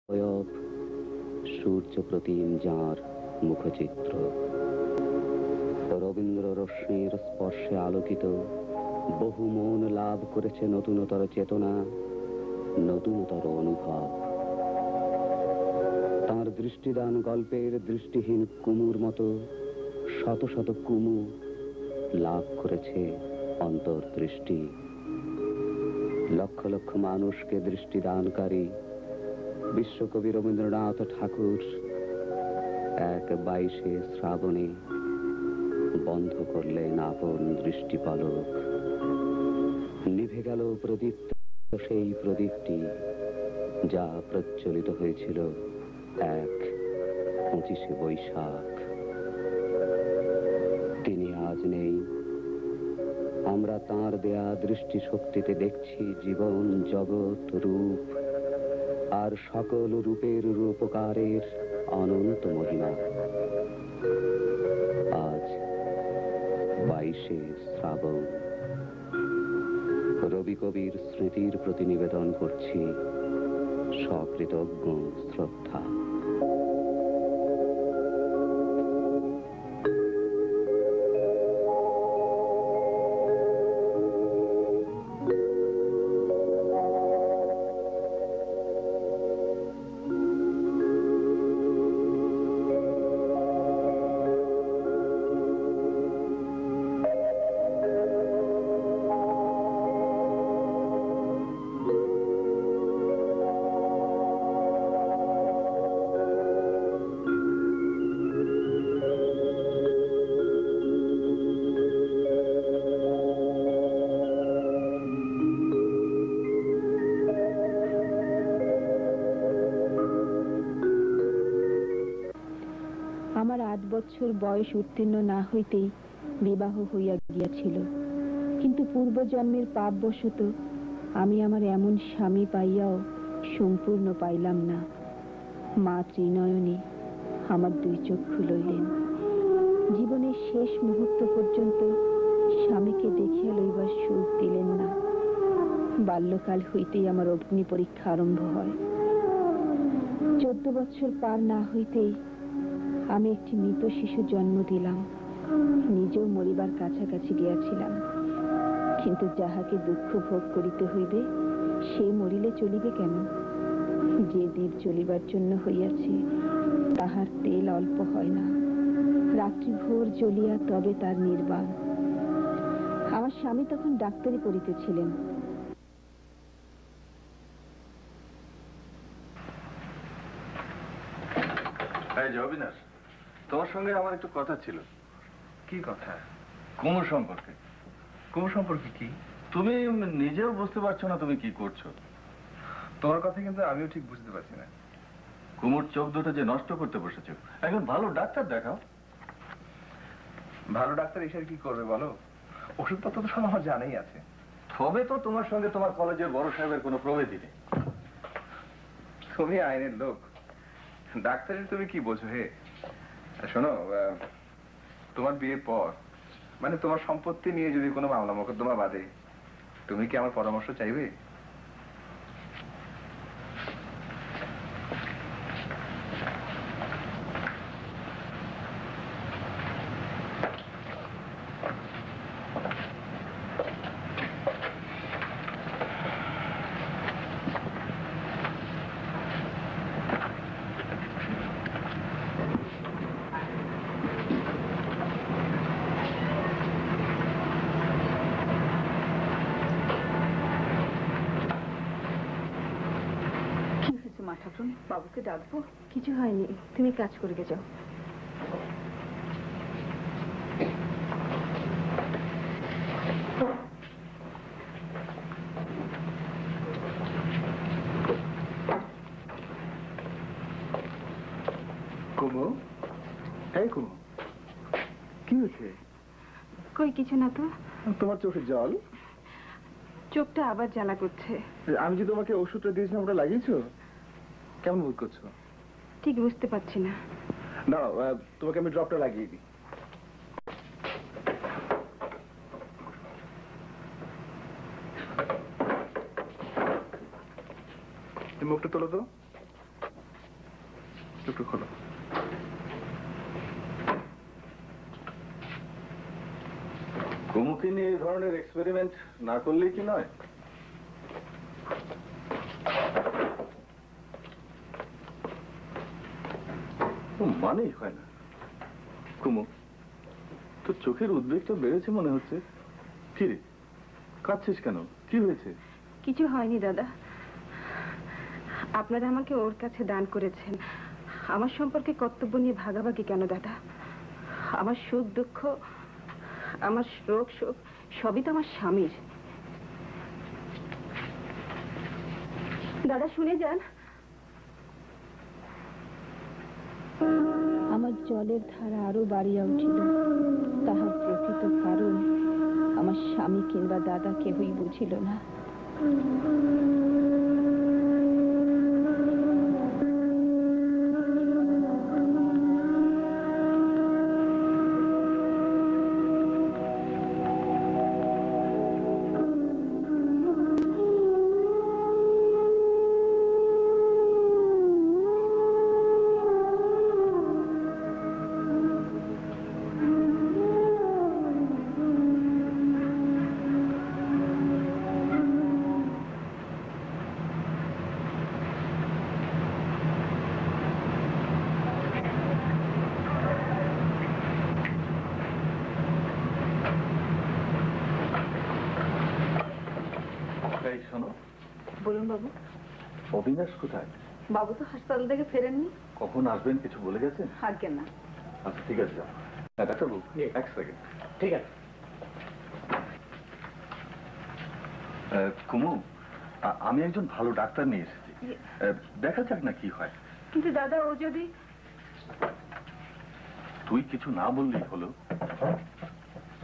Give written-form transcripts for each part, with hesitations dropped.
অবয়ব, সূর্য প্রতিম যাঁর মুখচিত্র। রবীন্দ্র রশ্মির স্পর্শে আলোকিত বহু মন লাভ করেছে নতুনতর চেতনা, নতুনতর অনুভব। তাঁর দৃষ্টিদান গল্পের দৃষ্টিহীন কুমুর মতো শত শত কুমু লাভ করেছে অন্তর্দৃষ্টি। লক্ষ লক্ষ মানুষকে দৃষ্টিদানকারী বিশ্বকবি রবীন্দ্রনাথ ঠাকুর এক 22শে শ্রাবণে বন্ধ করলেন আপন দৃষ্টিপলক। নিভে গেল প্রদীপ্ত সেই প্রদীপটি, যা প্রজ্বলিত হয়েছিল এক 25শে বৈশাখ। তিনি আজ নেই। আমরা তাঁর দেয়া দৃষ্টিশক্তিতে দেখছি জীবন, জগৎ, রূপ আর সকল রূপের রূপকারের অনন্ত মহিমা। আজ 22শে শ্রাবণ। রবি কবির স্মৃতির প্রতি নিবেদন করছি সকৃতজ্ঞ শ্রদ্ধা। আমার 8 বছর বয়স উত্তীর্ণ না হইতেই বিবাহ হইয়া গিয়াছিল, কিন্তু পূর্বজন্মের পাপবশত আমি আমার এমন স্বামী পাইয়াও সম্পূর্ণ পাইলাম না। মা ত্রিনয়নী আমার 2 চক্ষু লইলেন। জীবনের শেষ মুহূর্ত পর্যন্ত স্বামীকে দেখিয়া লইবার সুখ দিলেন না। বাল্যকাল হইতেই আমার অগ্নি পরীক্ষা আরম্ভ হয়। 14 বছর পার না হইতেই আমি একটি মৃত শিশু জন্ম দিলাম। নিজেও মরিবার কাছাকাছি গিয়াছিলাম, কিন্তু যাহাকে দুঃখ ভোগ করিতে হইবে সে মরিলে চলিবে কেন? যে দ্বীপ জ্বলিবার জন্য হইয়াছে তাহার তেল অল্প হয় না। রাত্রি ভোর জ্বলিয়া তবে তার নির্বাণ। আমার স্বামী তখন ডাক্তারি পড়িতেছিলেন। অবিনাশ, তোমার সঙ্গে আমার একটু কথা ছিল। কি কথা? কুমুর সম্পর্কে। কুমুর সম্পর্কে কি? তুমি নিজেও বুঝতে পারছো না তুমি কি করছো। তোমার কথা কিন্তু আমিও ঠিক বুঝতে পারছি না। কুমুর চোখ দুটো যে নষ্ট করতে বসেছো, একজন ভালো ডাক্তার দেখাও। ভালো ডাক্তার এসে কি করবে বলো? ওষুধপত্র তো সব আমার জানাই আছে। তবে তো তোমার সঙ্গে তোমার কলেজের বড় সাহেবের কোনো প্রভেদই নেই। তুমি আইনের লোক, ডাক্তারের তুমি কি বোঝো হে? শোনো, তোমার বিয়ের পর মানে তোমার সম্পত্তি নিয়ে যদি কোনো মামলা মোকদ্দমা বাঁধে, তুমি কি আমার পরামর্শ চাইবে? বাবুকে ডাকবো? কিছু হয়নি, তুমি কাজ করে যাও। কুমু, এই কুমু, কি হয়েছে? কই কিছু না তো। তোমার চোখে জল? চোখটা আবার জ্বালা করছে। আমি যে তোমাকে ওষুধটা দিয়েছিলাম ওটা লাগিয়েছো? কেমন বোধ করছো? ঠিক বুঝতে পারছি না। দাঁড়াও, তোমাকে আমি ড্রপটা লাগিয়ে দিই। মুখটা তোলো তো। একটু খোলো। কুমুকে নিয়ে এই ধরনের এক্সপেরিমেন্ট না করলেই কি নয়? মানেই হয় না। কুমু, তোর চোখের উদ্বেগটা বেড়েছে মনে হচ্ছে। কি রে, কাঁদছিস কেন? কি হয়েছে? কিছু হয়নি দাদা, আপনারা আমাকে ওর কাছে দান করেছেন। আমার সম্পর্কে কর্তব্য নিয়ে ভাগাভাগি কেন দাদা? আমার সুখ দুঃখ, আমার রোগ শোক সবই তো আমার স্বামীর। দাদা শুনে যান। আমার জলের ধারা আরো বাড়িয়া উঠিল। তাহার প্রকৃত কারণ আমার স্বামী কিংবা দাদা কেহই বুঝিল না। শোনো। বলুন বাবু। অবিনাশ কোথায়? বাবু তো হাসপাতাল থেকে ফেরেননি। কখন আসবেন কিছু বলে গেছেন? আজ্ঞে না। আচ্ছা ঠিক আছে, যাও। হ্যাঁ ডাক্তারবাবু, এক সেকেন্ড। ঠিক আছে। কুমু, আমি একজন ভালো ডাক্তার নিয়ে এসেছি, দেখা যাক না কি হয়। কিন্তু দাদা, ও যদি... তুই কিছু না বললেই হলো।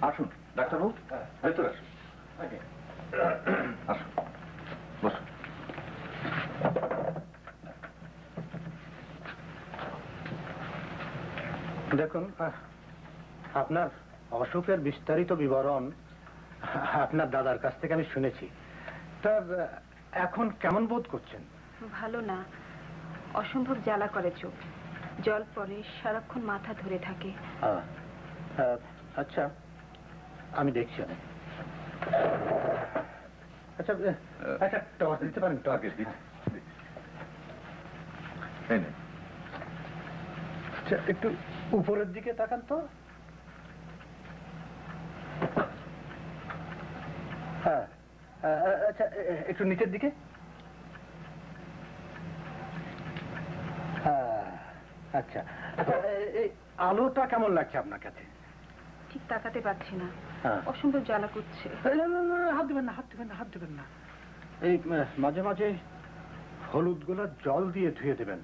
আসুন ডাক্তারবাবু, ভেতরে আসুন। আসুন, বসুন। দেখুন, আপনার অসুখের বিস্তারিত বিবরণ আপনার দাদার কাছ থেকে আমি শুনেছি। তার এখন কেমন বোধ করছেন? ভালো না, অসম্ভব জ্বালা করে চোখ, জল পরে সারাক্ষণ মাথা ধরে থাকে। আচ্ছা, আমি দেখছি। আচ্ছা আচ্ছা, টর্চ দিতে পারেন? আগে দিন। আচ্ছা, একটু উপরের দিকে তাকান তো। হ্যাঁ, আচ্ছা একটু নিচের দিকে। আচ্ছা, এই আলোটা কেমন লাগছে আপনার কাছে? ঠিক তাকাতে পারছি না, হ্যাঁ। অসম্ভব জ্বালা করছে। হাত দেবেন না, হাত দেবেন না, হাত দেবেন না। এই মাঝে মাঝে হলুদ গোলার জল দিয়ে ধুয়ে দেবেন,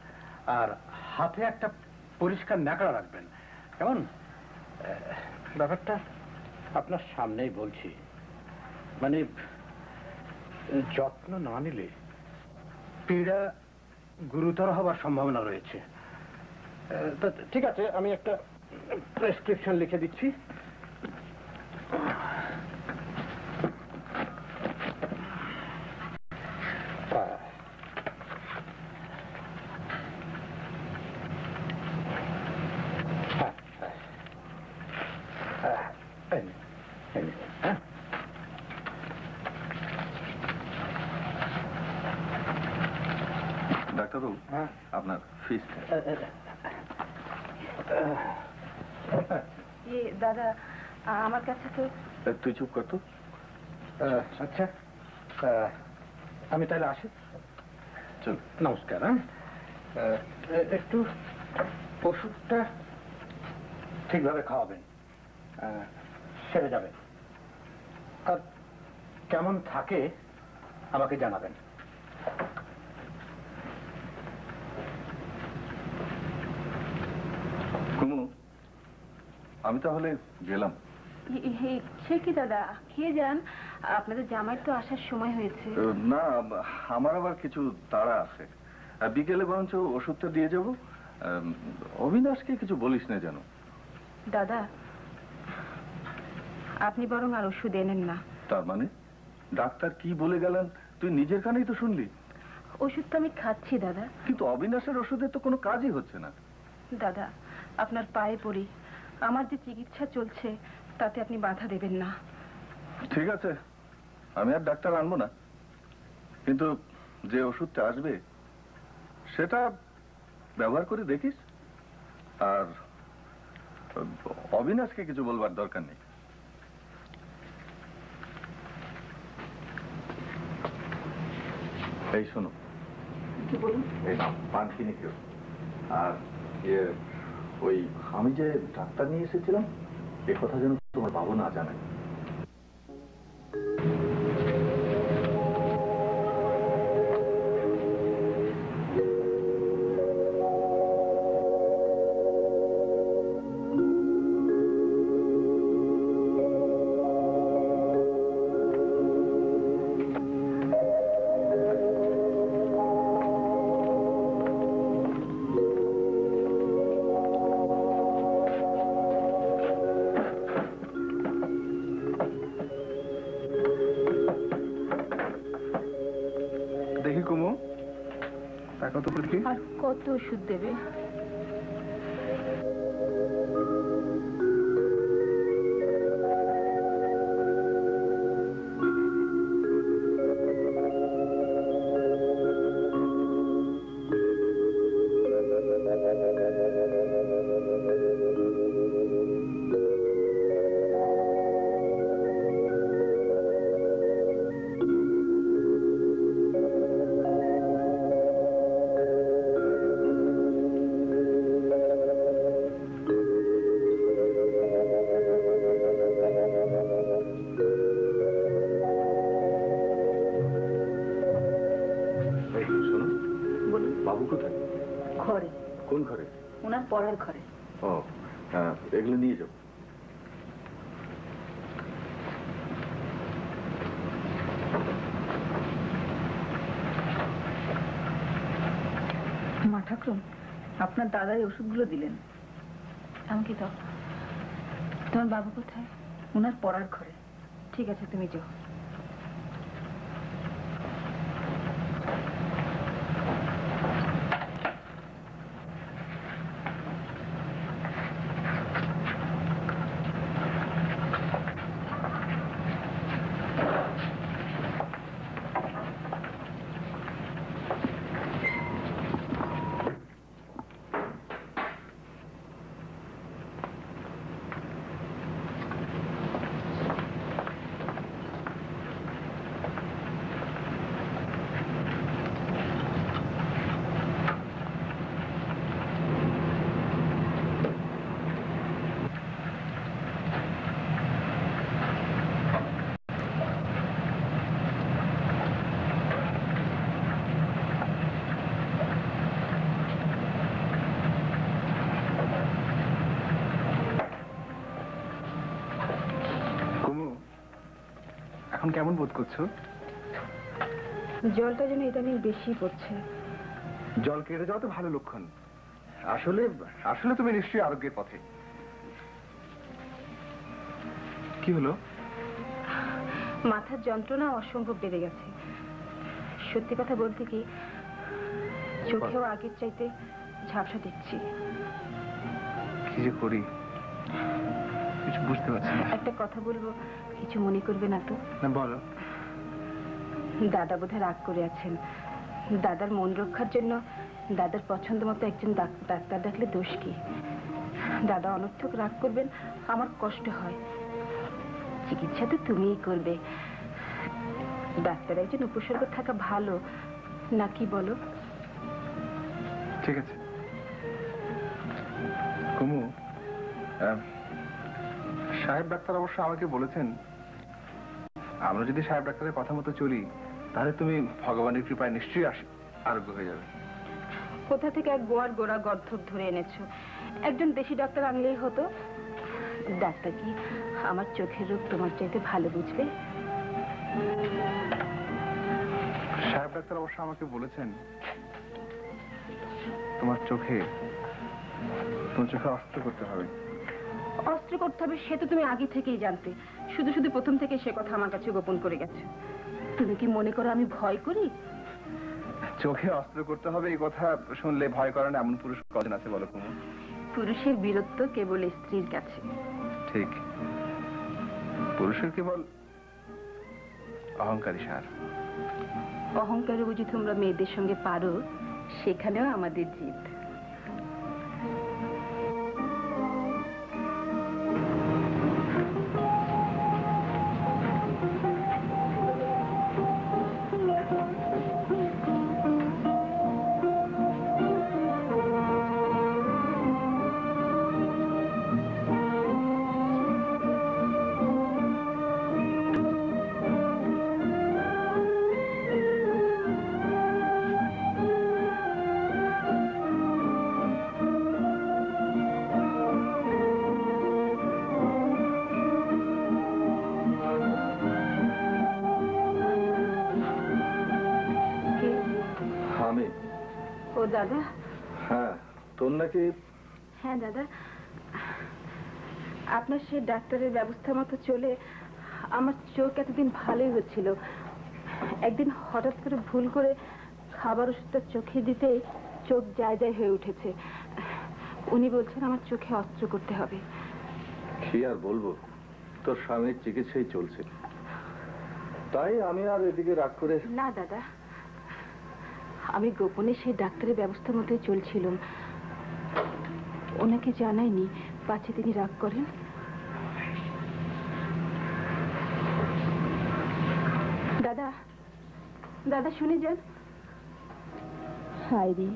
আর হাতে একটা পরিষ্কার ন্যাকড়া রাখবেন, কেমন? ব্যাপারটা আপনার সামনেই বলছি, মানে যত্ন না নিলে পীড়া গুরুতর হবার সম্ভাবনা রয়েছে। ঠিক আছে, আমি একটা প্রেসক্রিপশন লিখে দিচ্ছি। ডাক্তারবাবু, আপনার ফিসটা। দাদা, আমার কাছে তো... তুই চুপ কর তো। আচ্ছা, আমি তাহলে আসি। চল। নমস্কার। একটু ওষুধটা ঠিকভাবে খাওয়াবেন, সেরে যাবে। আর কেমন থাকে আমাকে জানাবেন। কুমু, আমি তাহলে গেলাম। সে কি দাদা, খেয়ে যান, আপনাদের জামাই তো আসার সময় হয়েছে। না, আমার আবার কিছু তাড়া আছে। বিকেলে বরঞ্চ ওষুধটা দিয়ে যাব। অবিনাশকে কিছু বলিস না যেন। দাদা, আপনি বরং আর ওষুধ এনেন না। তার মানে ডাক্তার কি বলে গেলেন তুই নিজের কানেই তো শুনলি? ওষুধ তো আমি খাচ্ছি দাদা। কিন্তু অবিনাশের ওষুধের তো কোনো কাজই হচ্ছে না। দাদা আপনার পায়ে পড়ি, আমার যে চিকিৎসা চলছে তাতে আপনি বাধা দেবেন না। ঠিক আছে, আমি আর ডাক্তার আনবো না, কিন্তু যে ওষুধটা আসবে সেটা ব্যবহার করে দেখিস। আর অবিনাশকে কিছু বলবার দরকার নেই। এই শোনো, কি বলুন? এই নাও পান কিনে খেও। আর ওই আমি যে ডাক্তার নিয়ে এসেছিলাম এ কথা যেন তোমার বাবা না জানায়। দেখি কুমু, টাকা তো দেখি। আর কত ওষুধ দেবে? বাবু কোথায়? ঘরে। কোন ঘরে? ওনার পড়ার ঘরে। ও হ্যাঁ, এগুলো নিয়ে যাও। মা ঠাকুরন, আপনার দাদাই ওষুধগুলো দিলেন আমাকে দাও। তোমার বাবু কোথায়? ওনার পড়ার ঘরে। ঠিক আছে, তুমি যাও। এখন কেমন বোধ করছো? জলটা যেন ইদানিং বেশি পড়ছে। জল কেটে যাওয়া তো ভালো লক্ষণ। আসলে আসলে তুমি নিশ্চয়ই আরোগ্যের পথে। কি হলো? মাথার যন্ত্রণা অসম্ভব বেড়ে গেছে। সত্যি কথা বলতে কি, চোখেও আগের চাইতে ঝাপসা দেখছি। কি যে করি কিছু বুঝতে পারছি না। একটা কথা বলবো, কিছু মনে করবে না তো? না, বলো। দাদা বোধহয় রাগ করে আছেন। দাদার মন রক্ষার জন্য দাদার পছন্দ মতো একজন ডাক্তার ডাকলে দোষ কি? দাদা অনর্থক রাগ করবেন, আমার কষ্ট হয়। চিকিৎসা তো তুমিই করবে। ডাক্তার একজন উপসর্গ থাকা ভালো নাকি বলো? ঠিক আছে কুমু, সাহেব ডাক্তার অবশ্য আমাকে বলেছেন আমরা যদি সাহেব ডাক্তারের কথা মতো চলি তাহলে তুমি ভগবানের কৃপায় নিশ্চয়ই আরোগ্য হয়ে যাবে। কোথা থেকে এক গোয়ার গোড়া গর্ধব ধরে এনেছো? একজন দেশি ডাক্তার আনলেই হতো। ডাক্তার কি আমার চোখের রোগ তোমার চাইতে ভালো বুঝবে? সাহেব ডাক্তার অবশ্য আমাকে বলেছেন তোমার চোখে অস্ত্র করতে হবে। অস্ত্র করতে হবে সে তো তুমি আগে থেকেই জানতে, শুধু শুধু প্রথম থেকে সে কথা আমার কাছে গোপন করে গেছে। তুমি কি মনে করো আমি ভয় করি? চোখে অস্ত্র করতে হবে এই কথা শুনলে ভয় করে না এমন পুরুষ কজন আছে বলো কুমু? পুরুষের বীরত্ব কেবল স্ত্রীর কাছে। ঠিক, পুরুষের কেবল অহংকারী সার। অহংকারে বুঝি তোমরা মেয়েদের সঙ্গে পারো, সেখানেও আমাদের জিত। আমি? ও দাদা। হ্যাঁ, তোর নাকি? হ্যাঁ দাদা, আপনার সে ডাক্তারের ব্যবস্থা মতো চলে আমার চোখ এতদিন ভালোই হচ্ছিল। একদিন হঠাৎ করে ভুল করে খাবার ওষুধটা চোখে দিতেই চোখ যায় যায় হয়ে উঠেছে। উনি বলছেন আমার চোখে অস্ত্র করতে হবে। কি আর বলবো, তোর স্বামীর চিকিৎসাই চলছে, তাই আমি আর এদিকে রাগ করে। না দাদা, আমি গোপনে সেই ডাক্তারের ব্যবস্থা মতোই চলছিলাম। ওনাকে জানাইনি, পাছে তিনি রাগ করেন। দাদা, দাদা শুনে যান। হায় রে,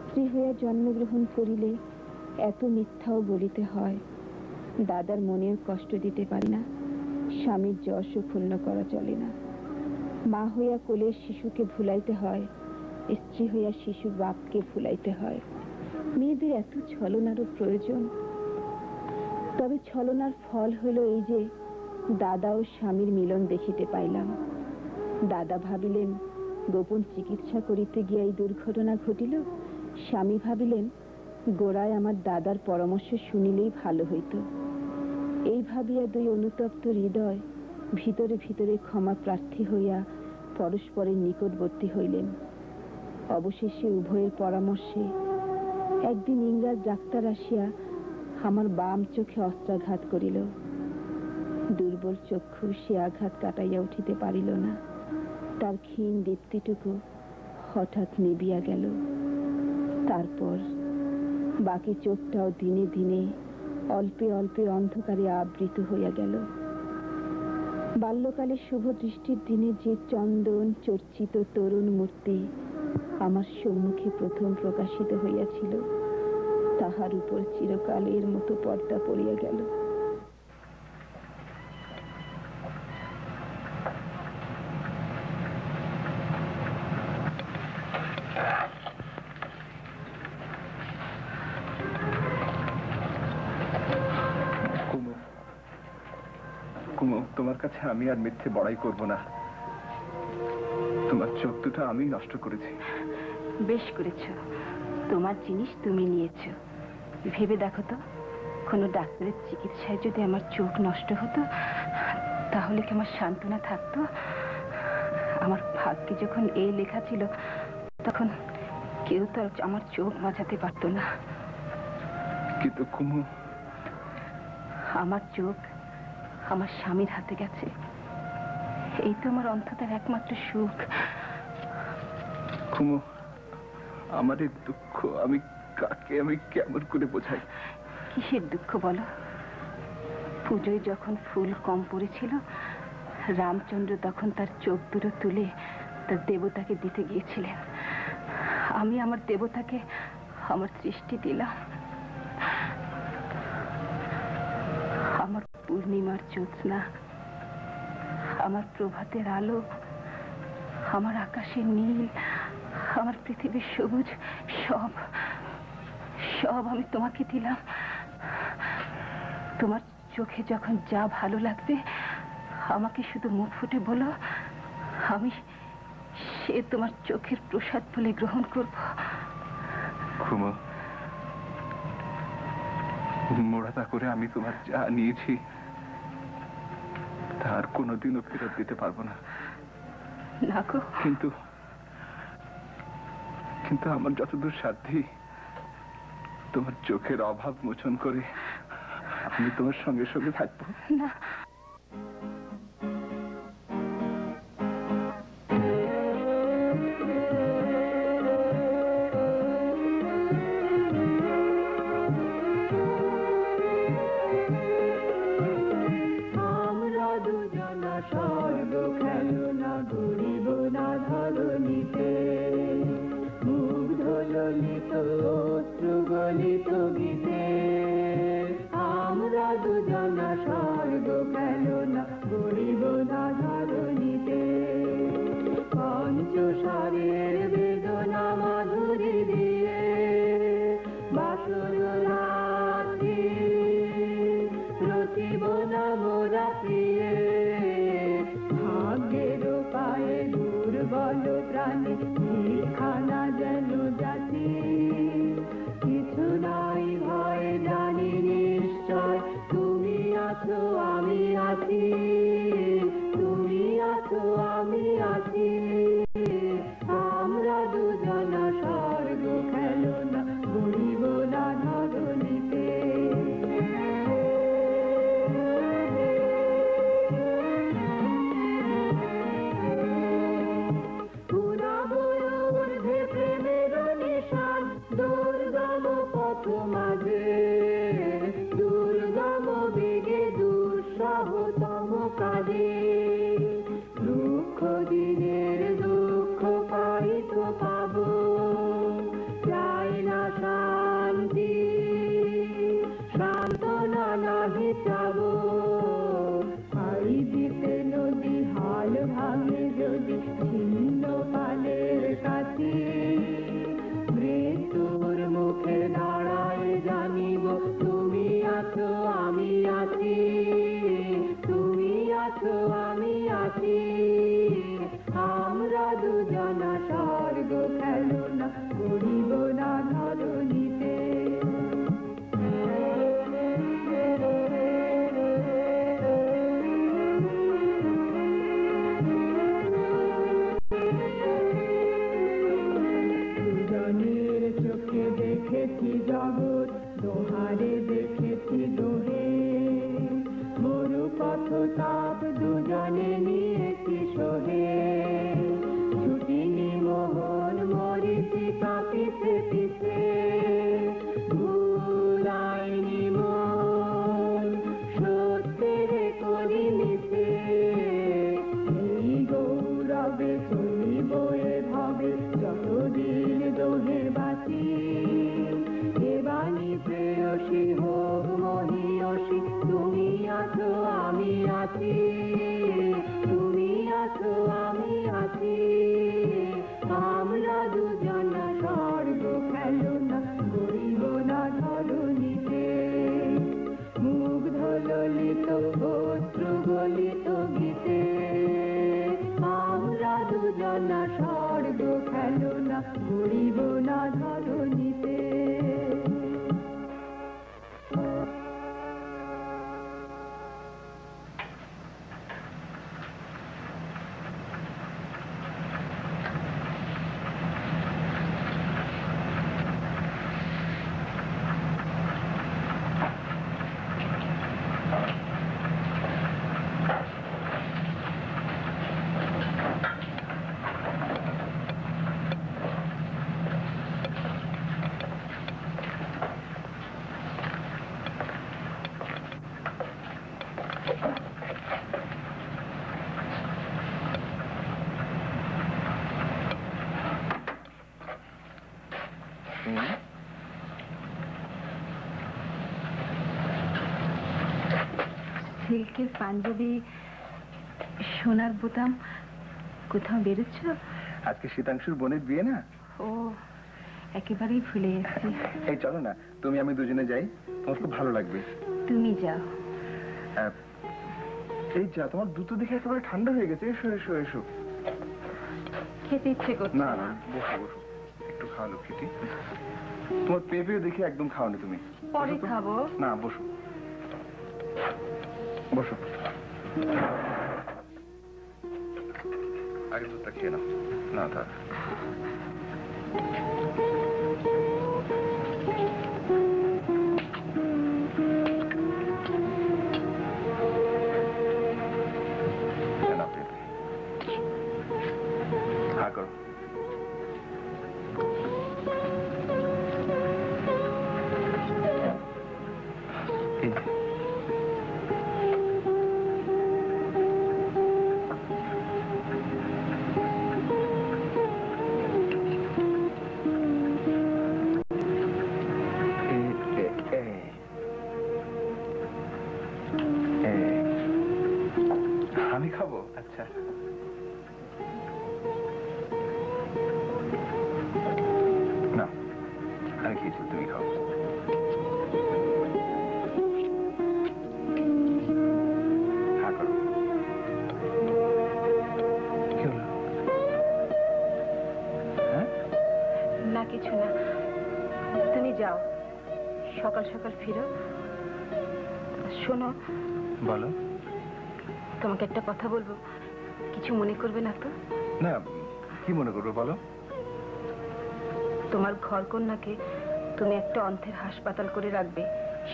স্ত্রী হইয়া জন্মগ্রহণ করিলে এত মিথ্যাও বলিতে হয়। দাদার মনেও কষ্ট দিতে পারি না, স্বামীর যশও ক্ষুণ্ণ করা চলে না। মা হইয়া কোলের শিশুকে ভুলাইতে হয়, স্ত্রী হইয়া শিশুর বাপকে ভুলাইতে হয়। মেয়েদের এত ছলনারও প্রয়োজন? তবে ছলনার ফল হলো এই যে দাদা ও স্বামীর মিলন দেখিতে পাইলাম। দাদা ভাবিলেন গোপন চিকিৎসা করিতে গিয়ে এই দুর্ঘটনা ঘটিল। স্বামী ভাবিলেন গোড়ায় আমার দাদার পরামর্শ শুনিলেই ভালো হইত। এই ভাবিয়া দুই অনুতপ্ত হৃদয় ভিতরে ভিতরে ক্ষমা প্রার্থী হইয়া পরস্পরের নিকটবর্তী হইলেন। অবশেষে উভয়ের পরামর্শে একদিন ইংরাজ ডাক্তার আসিয়া আমার বাম চোখে অস্ত্রাঘাত করিল। দুর্বল চক্ষু সে আঘাত কাটাইয়া উঠিতে পারিল না। তার ক্ষীণ দীপ্তিটুকু হঠাৎ নিবিয়া গেল। তারপর বাকি চোখটাও দিনে দিনে অল্পে অল্পে অন্ধকারে আবৃত হইয়া গেল। বাল্যকালে শুভ দৃষ্টির দিনে যে চন্দন চর্চিত তরুণ মূর্তি আমার সম্মুখে প্রথম প্রকাশিত হইয়াছিল, তাহার উপর চিরকালের মতো পর্দা পড়িয়া গেল। কুমু, তোমার কাছে আমি আর মিথ্যে বড়াই করব না। তোমার চোখ দুটো আমি নষ্ট করেছি। বেশ করেছ, তোমার জিনিস তুমি নিয়েছ। ভেবে দেখো তো, কোনো ডাক্তারের চিকিৎসায় যদি আমার চোখ নষ্ট হতো, তাহলে কি আমার সান্ত্বনা থাকতো? আমার ভাগ্যে যখন এই লেখা ছিল, তখন কেউ তো আমার চোখ বাঁচাতে পারতো না। কিন্তু কুমু, আমার চোখ আমার স্বামীর হাতে গেছে, এই তো আমার অন্তরের একমাত্র সুখ। কুমু, আমার এই দুঃখ আমি কাকে আমি কেমন করে বোঝাই? কিসের দুঃখ বলো? পুজোয় যখন ফুল কম পড়েছিল, রামচন্দ্র তখন তার চোখ দুটো তুলে তার দেবতাকে দিতে গিয়েছিলেন। আমি আমার দেবতাকে আমার সৃষ্টি দিলাম। আমার পূর্ণিমার জ্যোৎস্না, আমার প্রভাতের আলো, আমার আকাশের নীল, আমার পৃথিবীর সবুজ, সব সব আমি তোমাকে দিলাম। তোমার চোখে যখন যা ভালো লাগবে, আমাকে শুধু মুখ ফুটে বলো, আমি সে তোমার চোখের প্রসাদ বলে গ্রহণ করব। কুমু, মোড়াতা করে আমি তোমার যা নিয়েছি তার কোনোদিনও ফেরত দিতে পারবো না। না গো। কিন্তু কিন্তু আমার যতদূর সাধ্যি তোমার চোখের অভাব মোচন করে আমি তোমার সঙ্গে সঙ্গে থাকবো। না, সিল্কের পাঞ্জাবি, সোনার বোতাম, কোথাও বেরোচ্ছ? আজকে শীতাংশুর বোনের বিয়ে না? ও, একেবারেই ভুলে গেছি। এই চলো না, তুমি আমি দুজনে যাই, তোমার খুব ভালো লাগবে। তুমি যাও। এই যা, তোমার দুটো দেখে একেবারে ঠান্ডা হয়ে গেছে। এসো এসো এসো। খেতে ইচ্ছে করছে না না, বসো বসো, একটু খাওয়ালো খেতে। তোমার পেঁপেও দেখে একদম খাওনি তুমি। পরে খাবো। না, বসো বসো, আগে দুধটা খেয়ে নাও। না থাক। আমি খাবো? আচ্ছা, না আমি খেয়েছি, তুমি খাও। হ্যাঁ করো। কি হলো? হ্যাঁ, না কিছু না, তুমি যাও, সকাল সকাল ফিরো। শোনো, বলো। তোমাকে একটা কথা বলবো, কিছু মনে করবে না তো? না, কি মনে করবো বলো। তোমার ঘরকন্যাকে তুমি একটা অন্থের হাসপাতাল করে রাখবে,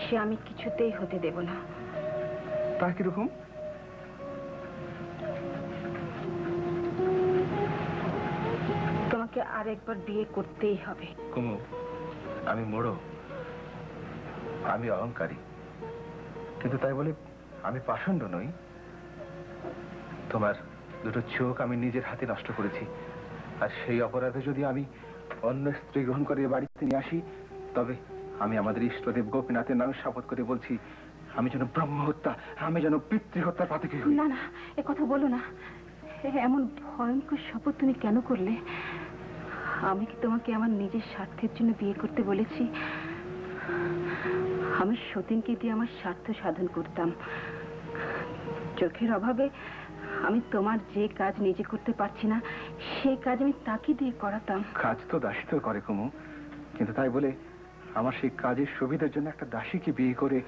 সে আমি কিছুতেই হতে দেব না। তা কিরকম? তোমাকে আরেকবার বিয়ে করতেই হবে। কুমু, আমি মোড়ো, আমি অহংকারী, কিন্তু তাই বলে আমি পাষণ্ড নই। তোমার দুটো চোখ আমি নিজের হাতে নষ্ট করেছি, আর সেই অপরাধে যদি আমি অন্য স্ত্রী গ্রহণ করে বাড়িতে নিয়ে আসি, তবে আমি আমাদের ইষ্টদেব গোপীনাথের নামে শপথ করে বলছি, আমি যেন ব্রহ্মহত্যা, আমি যেন পিতৃহত্যার পাতকে হই। না না, এ কথা বলো না। এমন ভয়ঙ্কর শপথ তুমি কেন করলে? আমি কি তোমাকে আমার নিজের স্বার্থের জন্য বিয়ে করতে বলেছি? আমি সতীনকে দিয়ে আমার স্বার্থ সাধন করতাম। চোখের অভাবে আমি তোমার যে কাজ নিজে করতে পারছি না, সেই কাজ আমি তাকে দিয়ে করাতাম। কাজ তো দাসী তো করে কুমু, কিন্তু তাই বলে আমার সেই কাজের সুবিধার জন্য একটা দাসীকে বিয়ে করে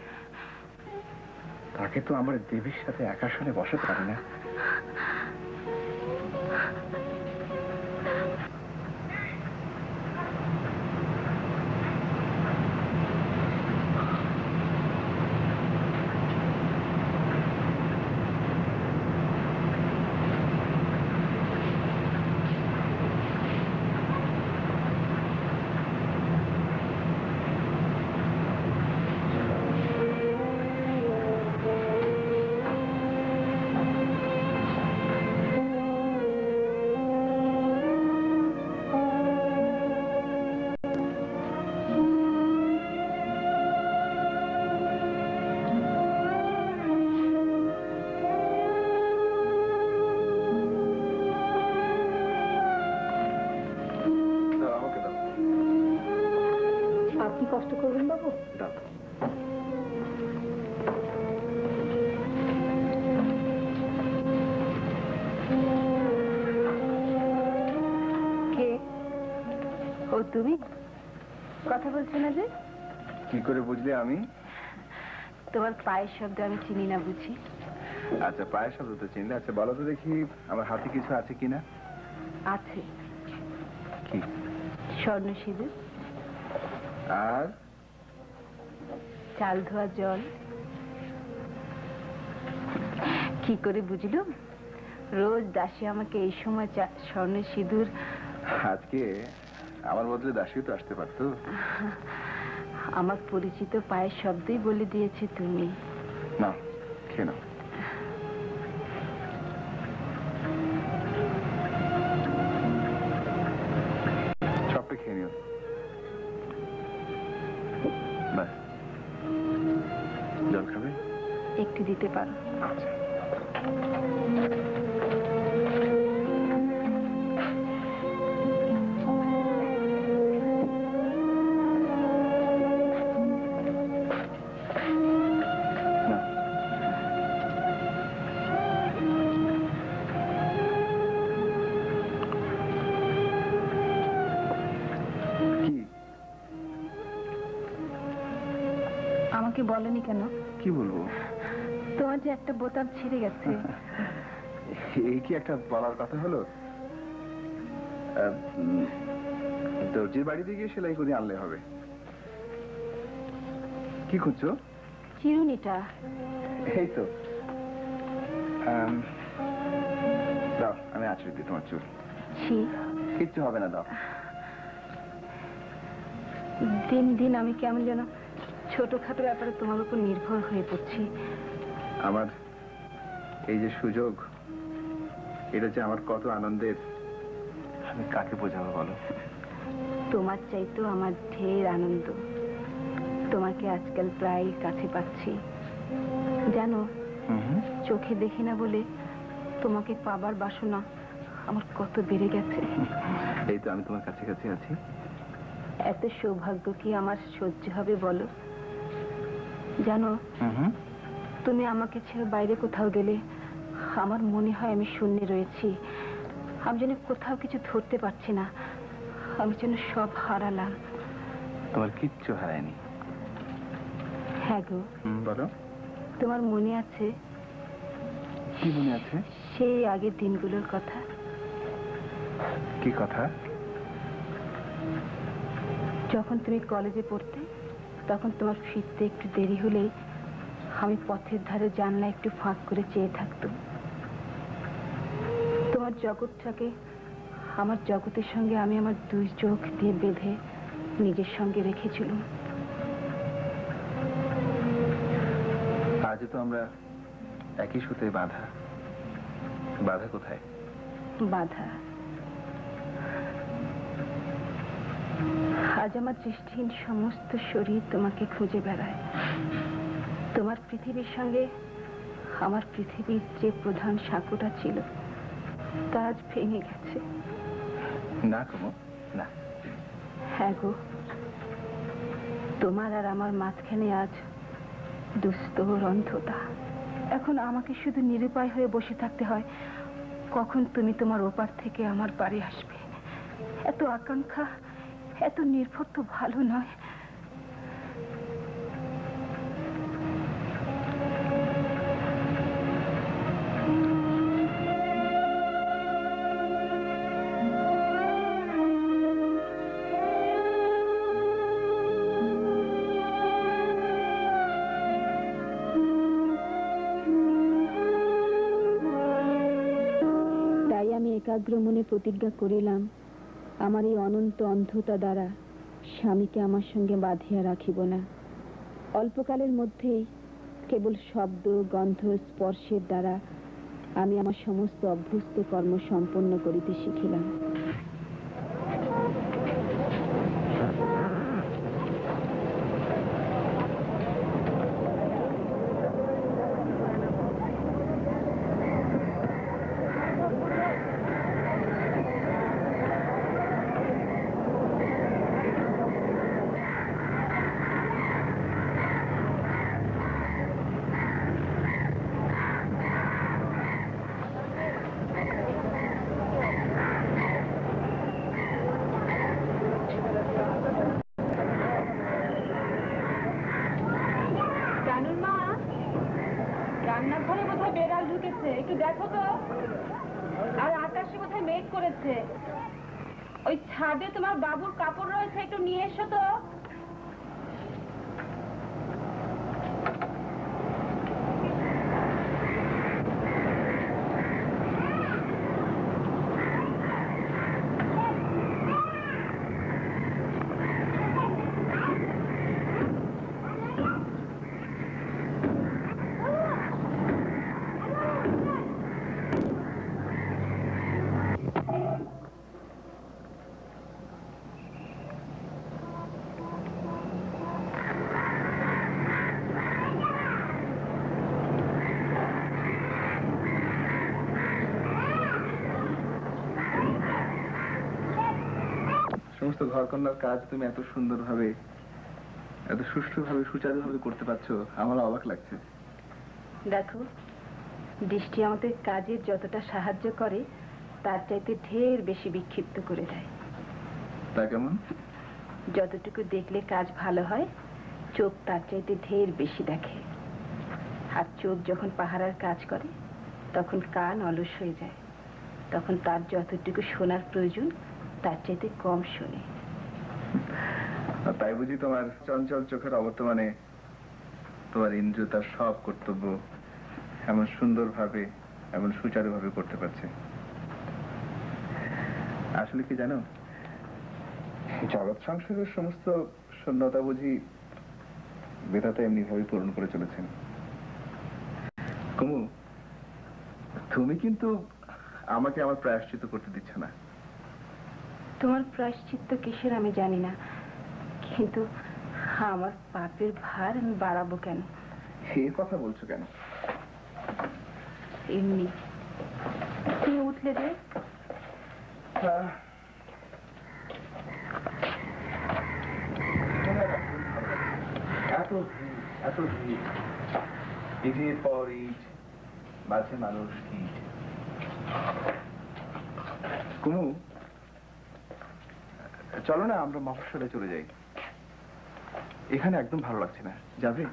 তাকে তো আমার দেবীর সাথে এক আসনে বসাতে পারি না। আপনি কষ্ট করবেন বাবু? দাও। কে? ও তুমি? কথা বলছো না যে? কি করে বুঝলে আমি? তোমার পায়ের শব্দ আমি চিনি না বুঝি? আচ্ছা, পায়ের শব্দ তো চিনলে। আচ্ছা বলো তো দেখি, আমার হাতে কিছু আছে কিনা? আছে। কি? স্বর্ণ সিঁদুর, আর চাল ধোয়া জল। কি করে বুঝলো? রোজ দাসী আমাকে এই সময় স্বর্ণ সিঁদুর। আজকে আমার বদলে দাসীও তো আসতে পারতো। আমার পরিচিত পায়ের শব্দই বলে দিয়েছে তুমি। না, খেয়ে নাও। সবটা খেয়ে নিও। ব্যাস। জল খাবে? একটু দিতে পারো? আচ্ছা। আমাকে বলেনি কেন? কি বলবো? তোমার যে একটা বোতাম ছিঁড়ে গেছে। এই কি একটা বলার কথা হলো? দর্জির বাড়িতে গিয়ে সেলাই করে আনলে হবে। কি খুঁজছো? চিরুনিটা। এই তো, দাও আমি আছড়ে দিই তোমার চুল। কিচ্ছু হবে না, দাও। দিন দিন আমি কেমন যেন ছোটখাটো ব্যাপারে তোমার উপর নির্ভর হয়ে পড়ছি। আমার এই যে সুযোগ, এটা যে আমার কত আনন্দের, আমি কাকে বোঝাবো বলো? তোমার চাইতেও আমার ঢের আনন্দ। তোমাকে আজকাল প্রায় কাছে পাচ্ছি জানো। চোখে দেখি না বলে তোমাকে পাবার বাসনা আমার কত বেড়ে গেছে। এই তো আমি তোমার কাছে কাছে আছি। এত সৌভাগ্য কি আমার সহ্য হবে বলো? জানো, তুমি আমাকে ছেড়ে বাইরে কোথাও গেলে আমার মনে হয় আমি শূন্যে রয়েছি। আমি যেন কোথাও কিছু ধরতে পারছি না, আমি যেন সব হারালাম। তোমার কিচ্ছু হারায়নি। হ্যাঁ গো। বলো, তোমার মনে আছে? কি মনে আছে? সেই আগের দিনগুলোর কথা। কি কথা? যখন তুমি কলেজে পড়তে, তখন তোমার ফিরতে একটু দেরি হলেই আমি পথের ধারে জানলা একটু ফাঁক করে চেয়ে থাকতাম। তোমার জগৎটাকে আমার জগতের সঙ্গে আমি আমার দুই চোখ দিয়ে বেঁধে নিজের সঙ্গে রেখেছিলাম। আজ তো আমরা একই সুতে বাঁধা। বাঁধা কোথায়? বাধা। আজ আমার দৃষ্টিহীন সমস্ত শরীর তোমাকে খুঁজে বেড়ায়। তোমার পৃথিবীর সঙ্গে আমার পৃথিবীর যে প্রধান সাঁকোটা ছিল তা আজ ভেঙে গেছে। না কুমু, না। হ্যাঁ গো, তোমার আর আমার মাঝখানে আজ দুস্তর অন্ধতা। এখন আমাকে শুধু নিরুপায় হয়ে বসে থাকতে হয় কখন তুমি তোমার ওপার থেকে আমার বাড়ি আসবে। এত আকাঙ্ক্ষা, এত নির্ভর তো ভালো নয়। তাই আমি একাগ্র মনে প্রতিজ্ঞা করিলাম, আমার এই অনন্ত অন্ধতা দ্বারা স্বামীকে আমার সঙ্গে বাঁধিয়া রাখিব না। অল্পকালের মধ্যেই কেবল শব্দ, গন্ধ, স্পর্শের দ্বারা আমি আমার সমস্ত অভ্যস্ত কর্ম সম্পন্ন করিতে শিখিলাম। রান্নাঘরে বোধহয় বেড়াল ঢুকেছে, একটু দেখো তো। আর আকাশে বোধহয় মেঘ করেছে। ওই ছাদে তোমার বাবুর কাপড় রয়েছে, একটু নিয়ে এসো তো। সমস্ত ঘরকন্নার কাজ তুমি এত সুন্দরভাবে, এত সুষ্ঠুভাবে, সুচারুভাবে করতে পারছো, আমার অবাক লাগছে। দেখো, দৃষ্টি আমাদের কাজের যতটা সাহায্য করে তার চাইতে ঢের বেশি বিক্ষিপ্ত করে দেয়। তা কেমন? যতটুকু দেখলে কাজ ভালো হয়, চোখ তার চাইতে ঢের বেশি দেখে। আর চোখ যখন পাহারার কাজ করে তখন কান অলস হয়ে যায়। তখন তার যতটুকু শোনার প্রয়োজন তার চাইতে কম শোনে। আর তাই বুঝি তোমার চঞ্চল চোখের অবর্তমানে তোমার ইন্দ্র তার সব কর্তব্য এমন সুন্দরভাবে এমন সুচারুভাবে করতে পারছে। আসলে কি জানো, জগৎ সংসারের সমস্ত শূন্যতা বুঝি বিধাতা এমনি ভাবে পূরণ করে চলেছেন। কুমু, তুমি কিন্তু আমাকে আমার প্রায়শ্চিত্ত করতে দিচ্ছ না। তোমার প্রায়শ্চিত্ত কিসের আমি জানি না, কিন্তু আমার পাপের ভার আমি বাড়াবো কেন? এ কথা বলছো কেন? এমনি। তুমি উঠলে যে এত এত ভিড়, ইটের পর ইট, মাঝে মানুষ কীট। কুমু, চলো না আমরা মফস্বলে চলে যাই। এখানে একদম ভালো লাগছে না, যাবে?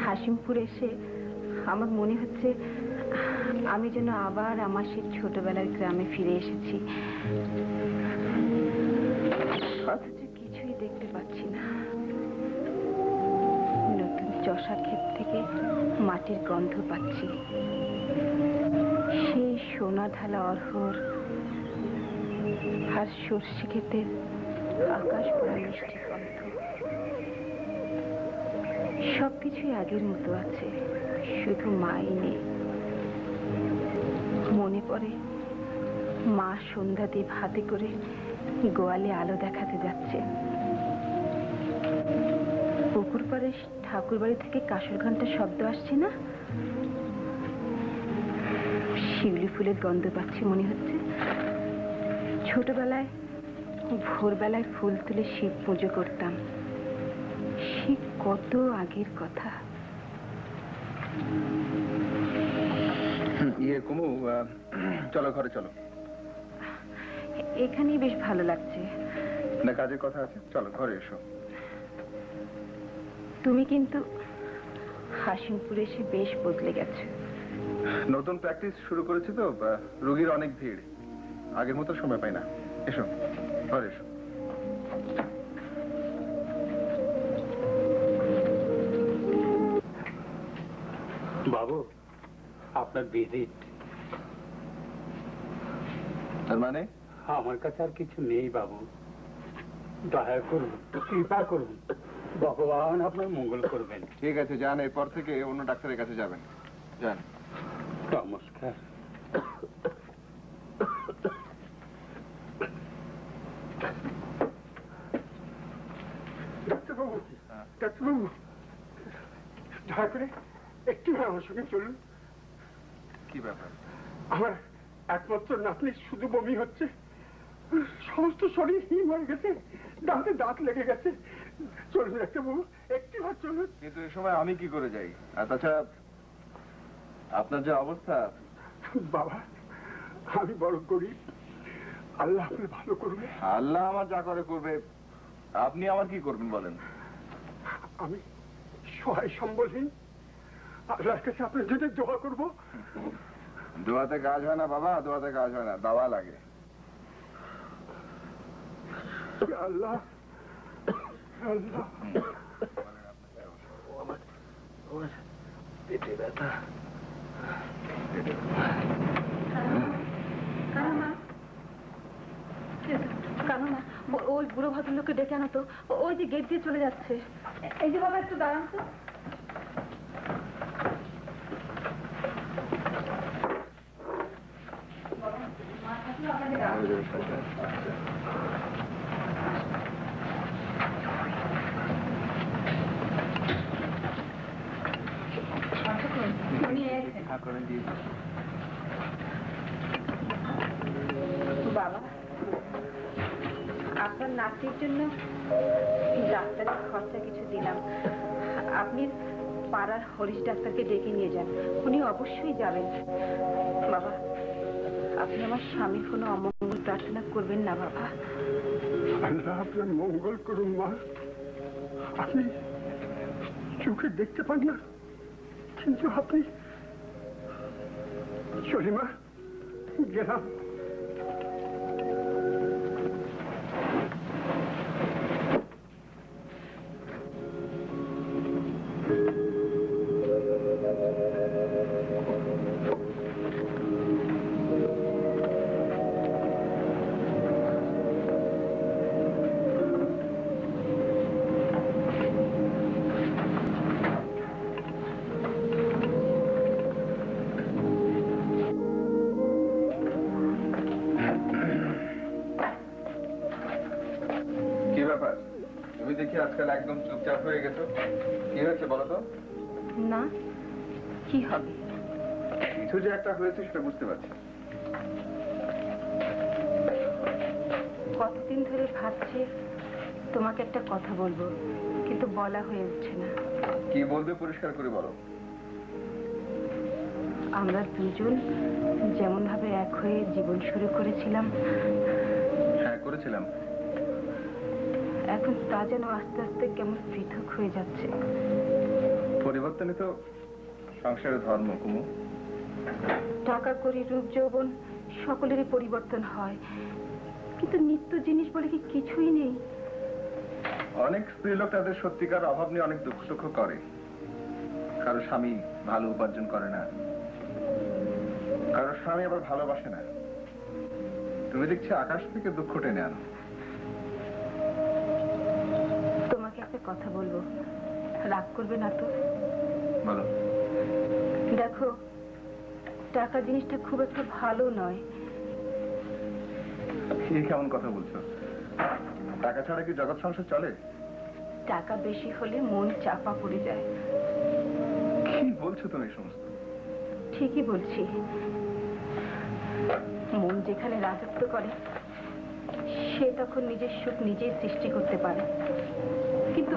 হাসিমপুর এসে আমার মনে হচ্ছে আমি যেন আবার আমার সেই ছোটবেলার গ্রামে ফিরে এসেছি, অথচ কিছুই দেখতে পাচ্ছি না। নতুন চষা ক্ষেত থেকে মাটির গন্ধ পাচ্ছি, সেই সোনা ঢালা অরহর আর সর্ষে ক্ষেতের আকাশ পড়া মিষ্টি গন্ধ। সবকিছুই আগের মতো আছে, শুধু মাই নেই। মনে পড়ে মা সন্ধ্যাদীপ হাতে করে গোয়ালে আলো দেখাতে যাচ্ছে। পুকুর পাড়ে ঠাকুর বাড়ি থেকে কাঁসর ঘন্টার শব্দ আসছে না? শিউলি ফুলের গন্ধ পাচ্ছি মনে হচ্ছে। ছোটবেলায় ভোরবেলায় ফুল তুলে শিব পুজো করতাম, সে কত আগের কথা। কুমু, চলো ঘরে চলো। এখানেই বেশ ভালো লাগছে। না কাজের কথা আছে, চলো ঘরে এসো। তুমি কিন্তু হাসিমপুরে এসে বেশ বদলে গেছে। নতুন প্র্যাকটিস শুরু করেছি তো, রোগীর অনেক ভিড়, আগের মতো সময় পাই না। এসো ঘরে এসো। বাবু, আপনার ভিজিট। তার মানে? আমার কাছে আর কিছু নেই বাবু, দয়া করুন, কৃপা করুন, ভগবান আপনার মঙ্গল করবেন। ঠিক আছে, যান, এরপর থেকে অন্য ডাক্তারের কাছে যাবেন, যান। নমস্কার। ডাক্তারবাবু, ডাক্তারবাবু, দয়া করে একটু আমার সঙ্গে চলুন। কি ব্যাপার? আমার একমাত্র নাতনি শুধু বমি হচ্ছে, সমস্ত শরীর হিম হয়ে গেছে, দাঁতে দাঁত লেগে গেছে। চলুন ডাক্তারবাবু, একটু ভাত চলুন। কিন্তু এ সময় আমি কি করে যাই? আর তাছাড়া আপনার যে অবস্থা। বাবা, আমি বড় গরিব, আল্লাহ আপনার ভালো করবে। আল্লাহ আমার যা করে করবে, আপনি আমার কি করবেন বলেন? আমি সহায় সম্বলহীন, আল্লাহর কাছে আপনার জন্য দোয়া করবো। দোয়াতে কাজ হয় না বাবা, দোয়াতে কাজ হয় না, দাওয়া লাগে। আল্লাহ আল্লাহ, পেটে ব্যথা। কাননা, ওই বুড়ো ভদ্রলোককে ডেকে আনো তো, ওই যে গেট দিয়ে চলে যাচ্ছে। এই যে বাবা, একটু দাঁড়ান তো। বাবা, আপনার নাতির জন্য ডাক্তারের খরচা কিছু দিলাম। আপনি পাড়ার হরিশ ডাক্তারকে ডেকে নিয়ে যান, উনি অবশ্যই যাবেন। বাবা, আপনি আমার স্বামীর কোনো অমঙ্গল প্রার্থনা করবেন না বাবা। আল্লাহ আপনার মঙ্গল করুন মা। আপনি চোখে দেখতে পান না, কিন্তু আপনি চলি মা, গেলাম। আজকাল একদম চুপচাপ হয়ে গেছো, কি হয়েছে বলো তো? না, কি হবে? কিছু যে একটা হয়েছে সেটা বুঝতে পারছি। কতদিন ধরে ভাবছি তোমাকে একটা কথা বলবো, কিন্তু বলা হয়ে উঠছে না। কি বলবে পরিষ্কার করে বলো। আমরা দুজন যেমন ভাবে এক হয়ে জীবন শুরু করেছিলাম। হ্যাঁ, করেছিলাম। এখন তা যেন আস্তে আস্তে কেমন পৃথক হয়ে যাচ্ছে। পরিবর্তনই তো সংসারের ধর্ম কুমু। টাকা করি, রূপ যৌবন সকলেরই পরিবর্তন হয়, কিন্তু নিত্য জিনিস বলে কি কিছুই নেই? অনেক স্ত্রীলোক তাদের সত্যিকার অভাব নিয়ে অনেক দুঃখ সুখ করে। কারো স্বামী ভালো উপার্জন করে না, কারো স্বামী আবার ভালোবাসে না। তুমি দেখছি আকাশ থেকে দুঃখ টেনে আনো। তোমাকে একটা কথা বলবো, রাগ করবে না তো? বলো। দেখো, টাকা জিনিসটা খুব একটা ভালো নয়। কেমন কথা বলছো? টাকা ছাড়া কি জগৎ সংসার চলে? টাকা বেশি হলে মন চাপা পড়ে যায়। কি বলছো তুমি সমস্ত? ঠিকই বলছি। মন যেখানে রাজত্ব করে সে তখন নিজের সুখ নিজেই সৃষ্টি করতে পারে, কিন্তু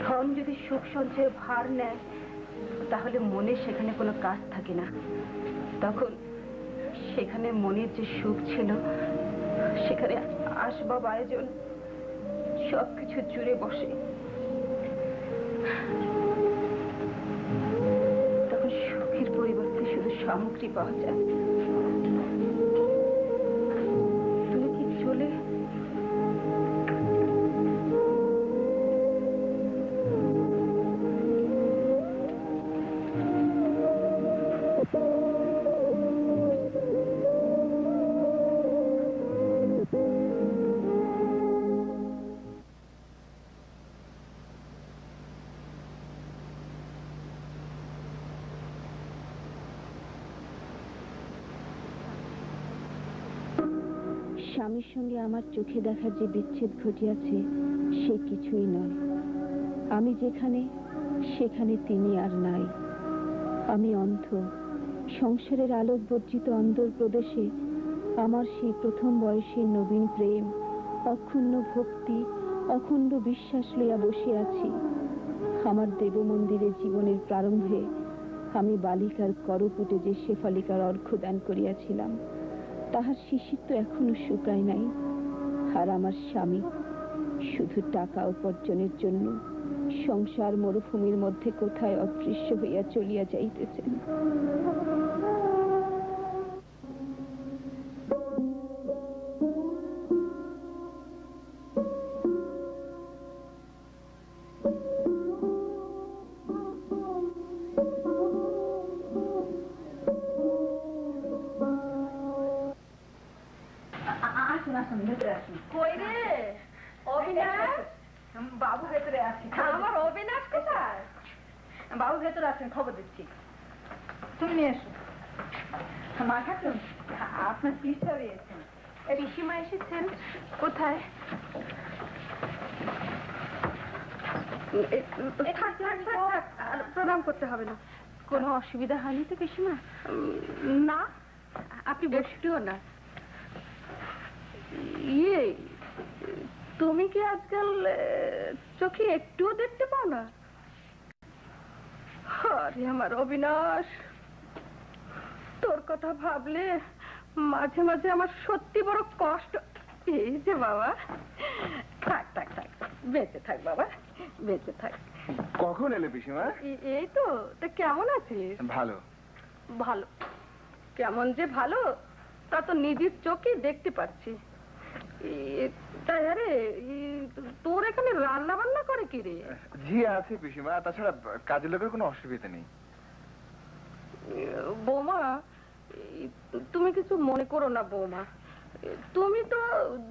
ধন যদি সুখ সঞ্চয়ের ভার নেয় তাহলে মনে সেখানে কোনো কাজ থাকে না। তখন সেখানে মনের যে সুখ ছিল সেখানে আসবাব আয়োজন সবকিছু জুড়ে বসে। তখন সুখের পরিবর্তে শুধু সামগ্রী পাওয়া যায়। তুমি কি চলে স্বামীর সঙ্গে আমার চোখে দেখার যে বিচ্ছেদ ঘটিয়াছে সে কিছুই নয়। আমি যেখানে সেখানে তিনি আর নাই। আমি অন্ধ, সংসারের আলোক বর্জিত অন্ধর প্রদেশে আমার সেই প্রথম বয়সের নবীন প্রেম, অক্ষুণ্ণ ভক্তি, অখণ্ড বিশ্বাস লইয়া বসে আছি। আমার দেব মন্দিরের জীবনের প্রারম্ভে আমি বালিকার করপুটে যে শেফালিকার অর্ঘ্য দান করিয়াছিলাম, তাহার শিশির তো এখনো শুকায় নাই। আর আমার স্বামী শুধু টাকা উপার্জনের জন্য সংসার মরুভূমির মধ্যে কোথায় অদৃশ্য হইয়া চলিয়া যাইতেছেন। কই রে অবিনাশ? বাবু ভেতরে আছে। আমার অবিনাশ কোথায়? বাবু ভেতরে আছেন, খবর দিচ্ছি। তুমি নিয়ে এসো। মা ঠাকুর, আপনার পিসা রয়েছেন। পিসিমা এসেছেন? কোথায়? প্রণাম করতে হবে না। কোনো অসুবিধা হয়নি তো পিসিমা? না, আপনি বসতেও না। ইয়ে, তুমি কি আজকাল চোখে একটুও দেখতে পাও না? আরে আমার অবিনাশ, তোর কথা ভাবলে মাঝে মাঝে আমার সত্যি বড় কষ্ট। এই যে বাবা, থাক থাক থাক, বেঁচে থাক বাবা, বেঁচে থাক। কখন এলে পিসিমা? এই তো। তা কেমন আছিস? ভালো। ভালো কেমন যে ভালো তা তো নিজের চোখে দেখতে পাচ্ছি। তাই আরে, তোর এখানে রান্না বান্না করে কি রে? জি আছে পিসিমা, তাছাড়া কাজের লোকের কোনো অসুবিধা নেই। বৌমা, তুমি কিছু মনে করো না বৌমা। তুমি তো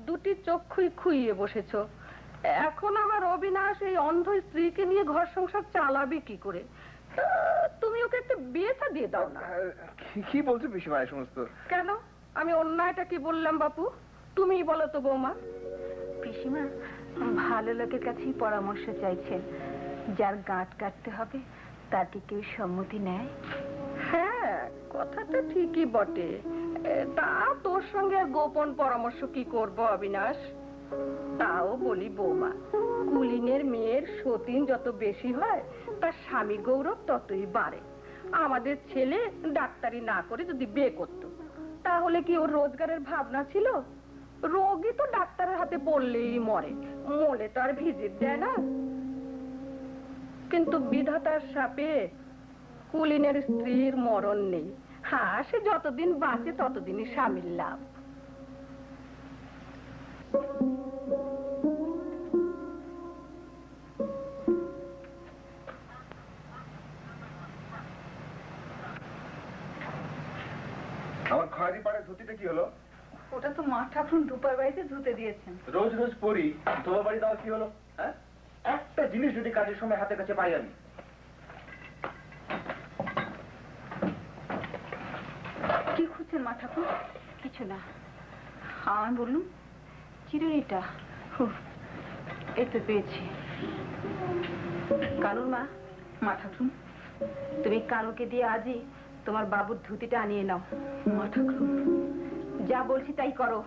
দুটি চোখ খুইয়ে বসেছো। এখন আমার অবিনাশ এই অন্ধ স্ত্রীকে নিয়ে ঘর সংসার চালাবে কি করে? তুমি ওকে একটা বিয়েটা দিয়ে দাও না। কি বলছো পিসিমা এই সমস্ত? কেন, আমি অন্যায়টা কি বললাম বাপু? তুমিই বলো তো বৌমা। পিসিমা ভালো লোকের কাছেই পরামর্শ চাইছেন। যার গাঁট কাটতে হবে তার কি কেউ সম্মতি নেয়? হ্যাঁ, কথাটা ঠিকই বটে। তা তোর সঙ্গে আর গোপন পরামর্শ কি করব অবিনাশ? তাও বলি বৌমা, কুলিনের মেয়ের সতীন যত বেশি হয় তার স্বামী গৌরব ততই বাড়ে। আমাদের ছেলে ডাক্তারি না করে যদি বিয়ে করত, তাহলে কি ওর রোজগারের ভাবনা ছিল? রোগী তো ডাক্তারের হাতে পড়লেই মরে, মলে তো আর ভিজিট দেয় না। কিন্তু বিধাতার শাপে কুলিনের স্ত্রীর মরণ নেই। হ্যাঁ, সে যতদিন বাঁচে ততদিনই স্বামীর লাভ। আমার খয়েরি পাড়ের ধুতিটা কি হলো? ওটা তো মা ঠাকুর ধুপার বাড়িতে ধুতে দিয়েছেন। রোজ রোজ পড়ি, তোমার বাড়ি দেওয়া কি হলো? হ্যাঁ, একটা জিনিস যদি কাজের সময় হাতে কাছে পাই আমি। কি খুঁজছেন মা ঠাকুর? কিছু না, আমি বললুম চিরুনিটা। এই তো পেয়েছি। কালুর মা, মা ঠাকুর, তুমি কালুকে দিয়ে আজই তোমার বাবুর ধুতিটা আনিয়ে নাও। মা ঠাকুর, যা বলছি তাই করো।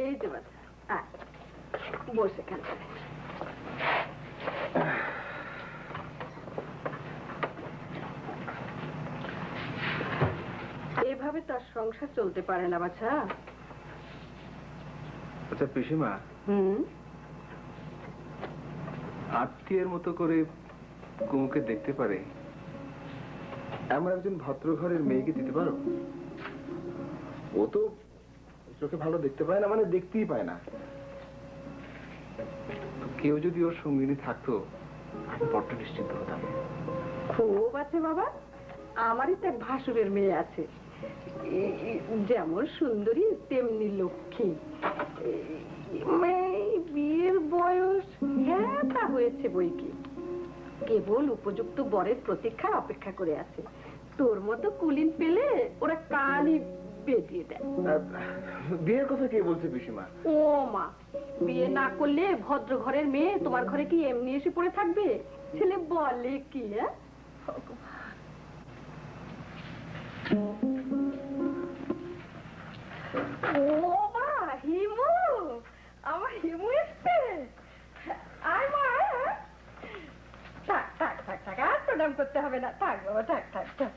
এই যে বাচ্চা, আয়, বসে এখানটায়। এভাবে তার সংসার চলতে পারে না বাচ্চা। আচ্ছা পিসিমা, আত্মীয়ের মতো করে কুমুকে দেখতে পারে এমন একজন ভদ্র ঘরের মেয়েকে দিতে পারো? ও তো চোখে ভালো দেখতে পায় না, মানে দেখতেই পায় না। কেউ যদি ওর সঙ্গিনী থাকতো আমি বড্ড নিশ্চিন্ত হতাম। খুব আছে বাবা, আমারই তো এক ভাসুরের মেয়ে আছে, যেমন সুন্দরী তেমনি লক্ষ্মী। বিয়ের বয়স হ্যাঁ তা হয়েছে বই কি, কেবল উপযুক্ত বরের প্রতীক্ষার অপেক্ষা করে আছে। তোর মতো কুলিন পেলে ওরা কালই বেরিয়ে দেয়। বিয়ের কথা কে বলছে পিসিমা? ও মা, বিয়ে না করলে ভদ্র ঘরের মেয়ে তোমার ঘরে কি এমনি এসে পড়ে থাকবে? ছেলে বলে কি? ও মা, হিমু, আমার হিমু এসছে। আয় মা, থাক থাক থাক থাক, আর প্রণাম করতে হবে না, থাক বাবা, থাক থাক থাক।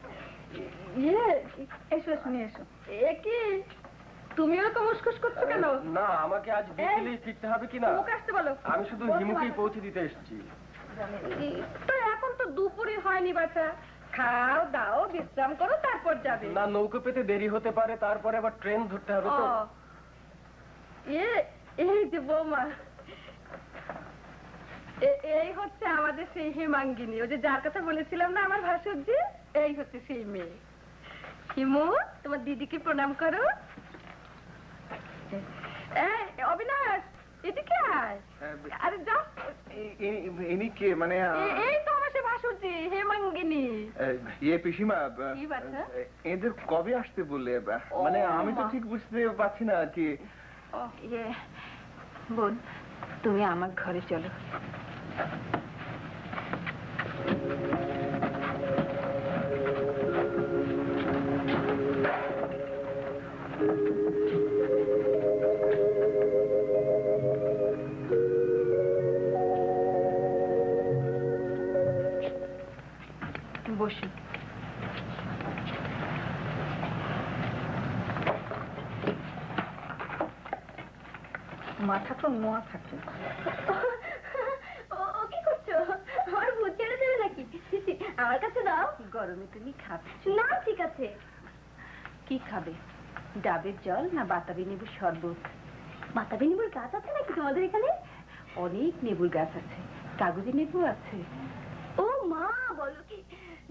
এসো এসো নিয়ে এসো। এ কি তুমি ওরকম উসখুস করছো কেন? না, আমাকে আজ বিকেলেই ফিরতে হবে কিনা? মুখ আসতে বলো। আমি শুধু হিমুকেই পৌঁছে দিতে এসেছি। তো এখন তো দুপুরই হয়নি বাচ্চা, খাও দাও বিশ্রাম করো তারপর যাবে। না, নৌকো পেতে দেরি হতে পারে, তারপরে আবার ট্রেন ধরতে হবে তো। এই যে বৌমা, এই হচ্ছে আমাদের সেই হেমাঙ্গিনী, ওই যে যার কথা বলেছিলাম না আমার ভাসুরজি, এই হচ্ছে সেই মেয়ে। হিমু, তোমার দিদিকে প্রণাম করো। অবিনাশ, এদিকে আয়। আরে যাও। ইনি কে? মানে এই তো আমার সে ভাসুরজি, হেমাঙ্গিনী। পিসিমা, কি বাচ্চা? এদের কবে আসতে বললে? মানে আমি তো ঠিক বুঝতে পারছি না কি। বোন, তুমি আমার ঘরে চলো। বসুন। মাথা তো নোয়া থাকে। ও কি করছো? আমার ভূত ছেড়ে দেবে নাকি? আমার কাছে দাও। গরমে তুমি খাবে না, ঠিক আছে। কি খাবে? ডাবের জল না বাতাবি লেবুর শরবত? বাতাবি লেবুর গাছ আছে নাকি তোমাদের এখানে? অনেক লেবুর গাছ আছে, কাগজি লেবু আছে। ও মা, বলো কি,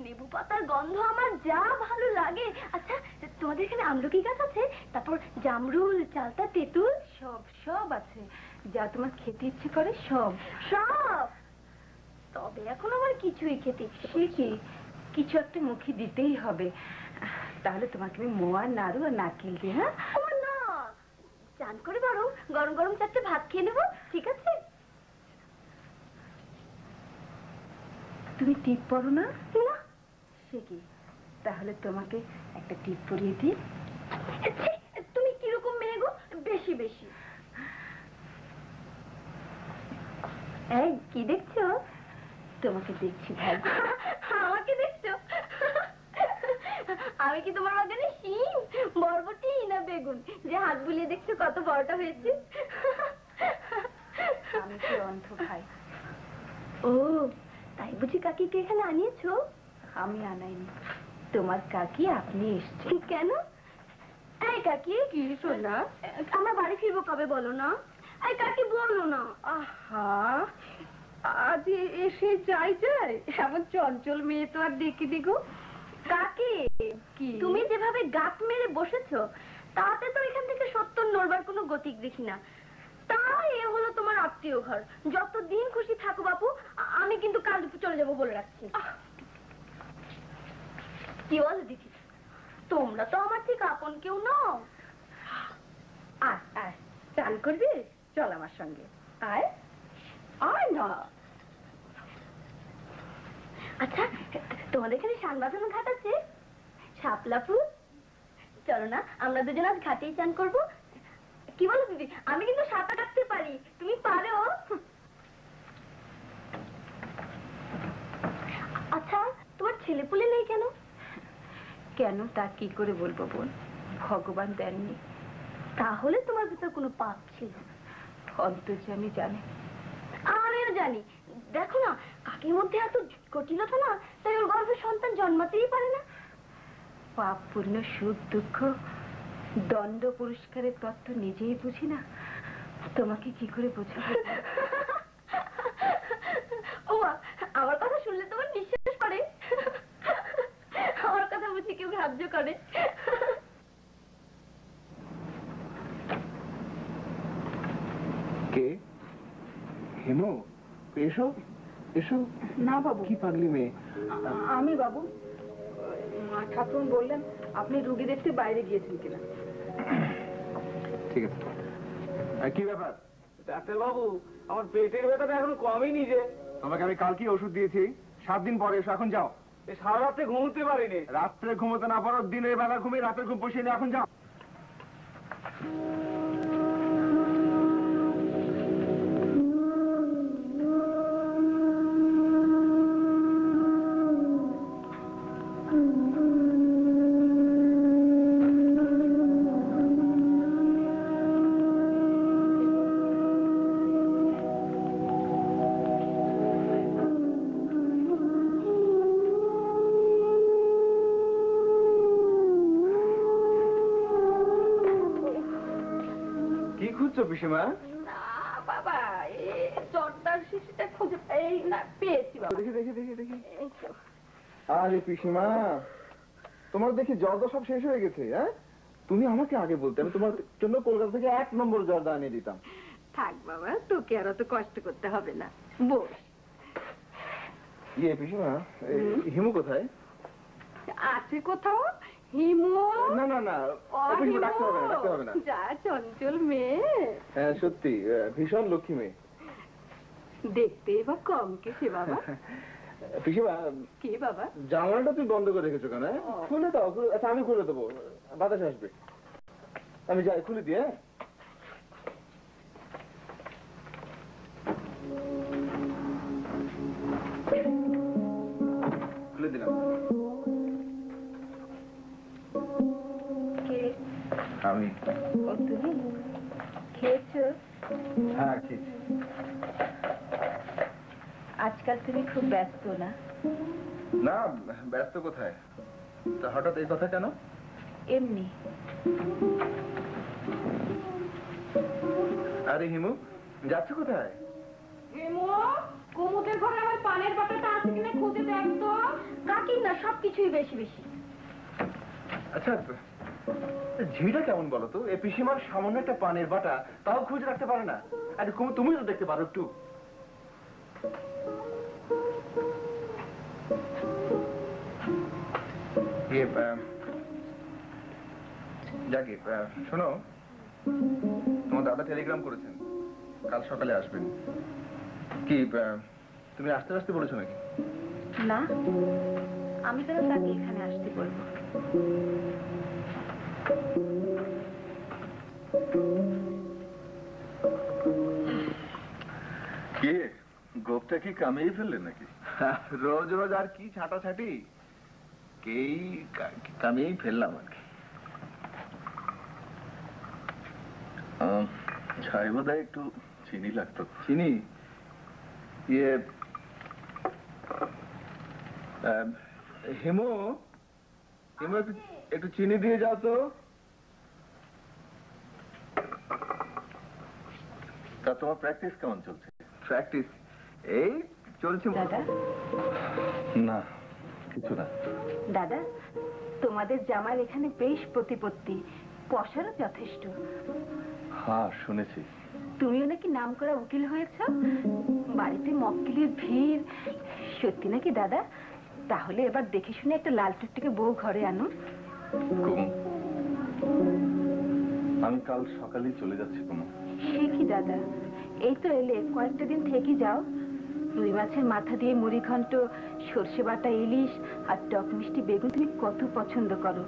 লেবু পাতার গন্ধ আমার যা ভালো লাগে। আচ্ছা, তোমাদের এখানে আমলকি গাছ আছে? তারপর জামরুল, চালতা, তেঁতুল? সব সব আছে, যা তোমার খেতে ইচ্ছে করে সব। সব? তবে এখন আমার কিছুই খেতে ইচ্ছে সে কি, কিছু একটা মুখে দিতেই হবে। তাহলে তোমাকে আমি মোয়া, নাড়ু আর নারকেল দিই। হ্যাঁ, ও না, চান করে বরং গরম গরম চারটে ভাত খেয়ে নেবো, ঠিক আছে? তুমি টিপ পরো না? না। সে কি, তাহলে তোমাকে একটা টিপ পরিয়ে দিই। তুমি কিরকম মেয়ে গো, বেশি বেশি। এই কি দেখছো? তোমাকে দেখছি ভাই। আমাকে দেখছো? আমি কি তোমার বাগানে শিম, বরবটি না বেগুন যে হাত বুলিয়ে দেখছো কত বড়টা হয়েছে? আমি কি অন্ধ ভাই? ও তাই বুঝি কাকিকে এখানে আনিয়েছো? আমি আনাইনি, তোমার কাকি আপনি এসছেন। কেন? এই কাকি, কি শোনা? আমরা বাড়ি ফিরবো কবে বলো না? এই কাকি বলো না। আহা, আজ এসে যাই যায়, এমন চঞ্চল মেয়ে তো আর দেখি দিগো। কাকি, কি তুমি যেভাবে গাত মেরে বসেছো তাতে তো এখান থেকে 70 নড়বার কোনো গতিক দেখি না। তাই এ হলো তোমার আত্মীয় ঘর, যতদিন খুশি থাকো বাপু। আমি কিন্তু কাল চলে যাবো বলে রাখছি। কি বল দিদি, তোমরা তো আমার ঠিক আপন কেউ নও। আয় আয়, চান করবি? চল আমার সঙ্গে, আয় আয় না। আচ্ছা, তোমাদের এখানে শান বাঁধানো ঘাট আছে? শাপলা ফুল? চলো না, আমরা দুজন আজ ঘাটেই চান করবো। কি বলো দিদি, আমি কিন্তু সাঁতার কাটতে পারি, তুমি পারো? আচ্ছা, তোমার ছেলেপুলে নেই কেন? কেন তা কি করে বলবো বোন, ভগবান দেননি। তাহলে তোমার ভিতর কোনো পাপ ছিল। অন্তর্যামী জানে। আমিও জানি। দেখো না, কাকির মধ্যে এত কঠিনতা না, তাই ওর গর্ভে সন্তান জন্মাতেই পারে না। পাপ পুণ্য, সুখ দুঃখ, দণ্ড পুরস্কারের তত্ত্ব নিজেই বুঝি না, তোমাকে কি করে বোঝাবো? ও মা, আমার কথা শুনলে তোমার নিঃশ্বাস পড়ে? আমার কথা বুঝি কেউ গ্রাহ্য করে? এসো এসো। না বাবু, কি পাগলি মেয়ে। আমি বাবু, মা ঠাকুর বললেন আপনি রুগী দেখতে বাইরে গিয়েছেন কিনা। ঠিক আছে। কি ব্যাপার? ডাক্তার বাবু, আমার পেটের ব্যথাটা এখনো কমেনি যে। তোমাকে আমি কালকে ওষুধ দিয়েছি, 7 দিন পরে এসো, এখন যাও। সারা রাত্রে ঘুমোতে পারিনি। রাত্রে ঘুমোতে না পারো, দিনের বেলা ঘুমিয়ে রাতের ঘুম বসিয়ে নিয়ে এখন যাও। কি খুঁজছো পিসিমা? না বাবা, এই জর্দার শিশিটা খুঁজে এই না পেয়েছি বাবা। দেখি দেখি দেখি দেখি। এই তো। আরে পিসিমা, তোমার দেখি জর্দা সব শেষ হয়ে গেছে। হ্যাঁ, তুমি আমাকে আগে বলতে, আমি তোমার জন্য কলকাতা থেকে 1 নম্বর জর্দা এনে দিতাম। থাক বাবা, তোকে আর অত কষ্ট করতে হবে না, বস। পিসিমা, হিমু কোথায়? আছে কোথাও? হিমু? না না না, হিমু, ডাকতে হবে না, ডাকতে হবে না। যা চঞ্চল মেয়ে, হ্যাঁ সত্যি ভীষণ লক্ষ্মী মেয়ে। দেখতে বা কম কেসে বাবা। পিসিমা, কি বাবা? জানালাটা তুমি বন্ধ করে রেখেছো কেন? খুলে দাও। আচ্ছা আমি খুলে দেবো, বাতাস আসবে। আমি যাই, খুলে দিয়ে। খুলে দিলাম। কে? আমি। ও তুমি খেয়েছো? হ্যাঁ খেয়েছি। আজকাল তুমি খুব ব্যস্ত না? না, ব্যস্ত কোথায়? তা হঠাৎ এই কথা কেন? এমনি। আরে হিমু, যাচ্ছ কোথায়? হিমু, কুমুদের ঘরে আমার পানের বাটাটা আছে কিনা খুঁজে দেখ তো। কাকির না সবকিছুই বেশি বেশি। আচ্ছা, ঝিটা কেমন বলো তো? এই পিসিমার সামান্য একটা পানের বাটা তাও খুঁজে রাখতে পারে না। আরে কুমু, তুমি তো দেখতে পারো একটু। যাকে শোনো, তোমার দাদা টেলিগ্রাম করেছেন, কাল সকালে আসবেন। কি তুমি আসতে আসতে বলেছো নাকি? না, আমি কেন তাকে এখানে আসতে বলবো? কি গোপটা কি কামিয়ে ফেললেন নাকি? রোজ রোজ আর কি ছাটাছাটি, কেই কামিয়েই ফেললাম আর কি। ছাই বোধহয় একটু চিনি লাগতো। চিনি? হেমো, হেমো একটু চিনি দিয়ে যাও তো। তা তোমার প্র্যাকটিস কেমন চলছে? প্র্যাকটিস এই চলছে। দাদা, না কিছু না। দাদা, তোমাদের জামাই এখানে বেশ প্রতিপত্তি, পয়সারও যথেষ্ট। হ্যাঁ শুনেছি। তুমিও নাকি নাম করা উকিল হয়েছ, বাড়িতে মক্কেলের ভিড়। সত্যি নাকি দাদা? তাহলে এবার দেখে শুনে একটা লাল টুকটুকে বউ ঘরে আনো। কুমু, আমি কাল সকালেই চলে যাচ্ছি। কুমু, সে কি দাদা, এই তো এলে, কয়েকটা দিন থেকে যাও। রুই মাছের মাথা দিয়ে মুড়ি ঘন্ট, সর্ষে বাটা ইলিশ আর টক মিষ্টি বেগুন তুমি কত পছন্দ করো।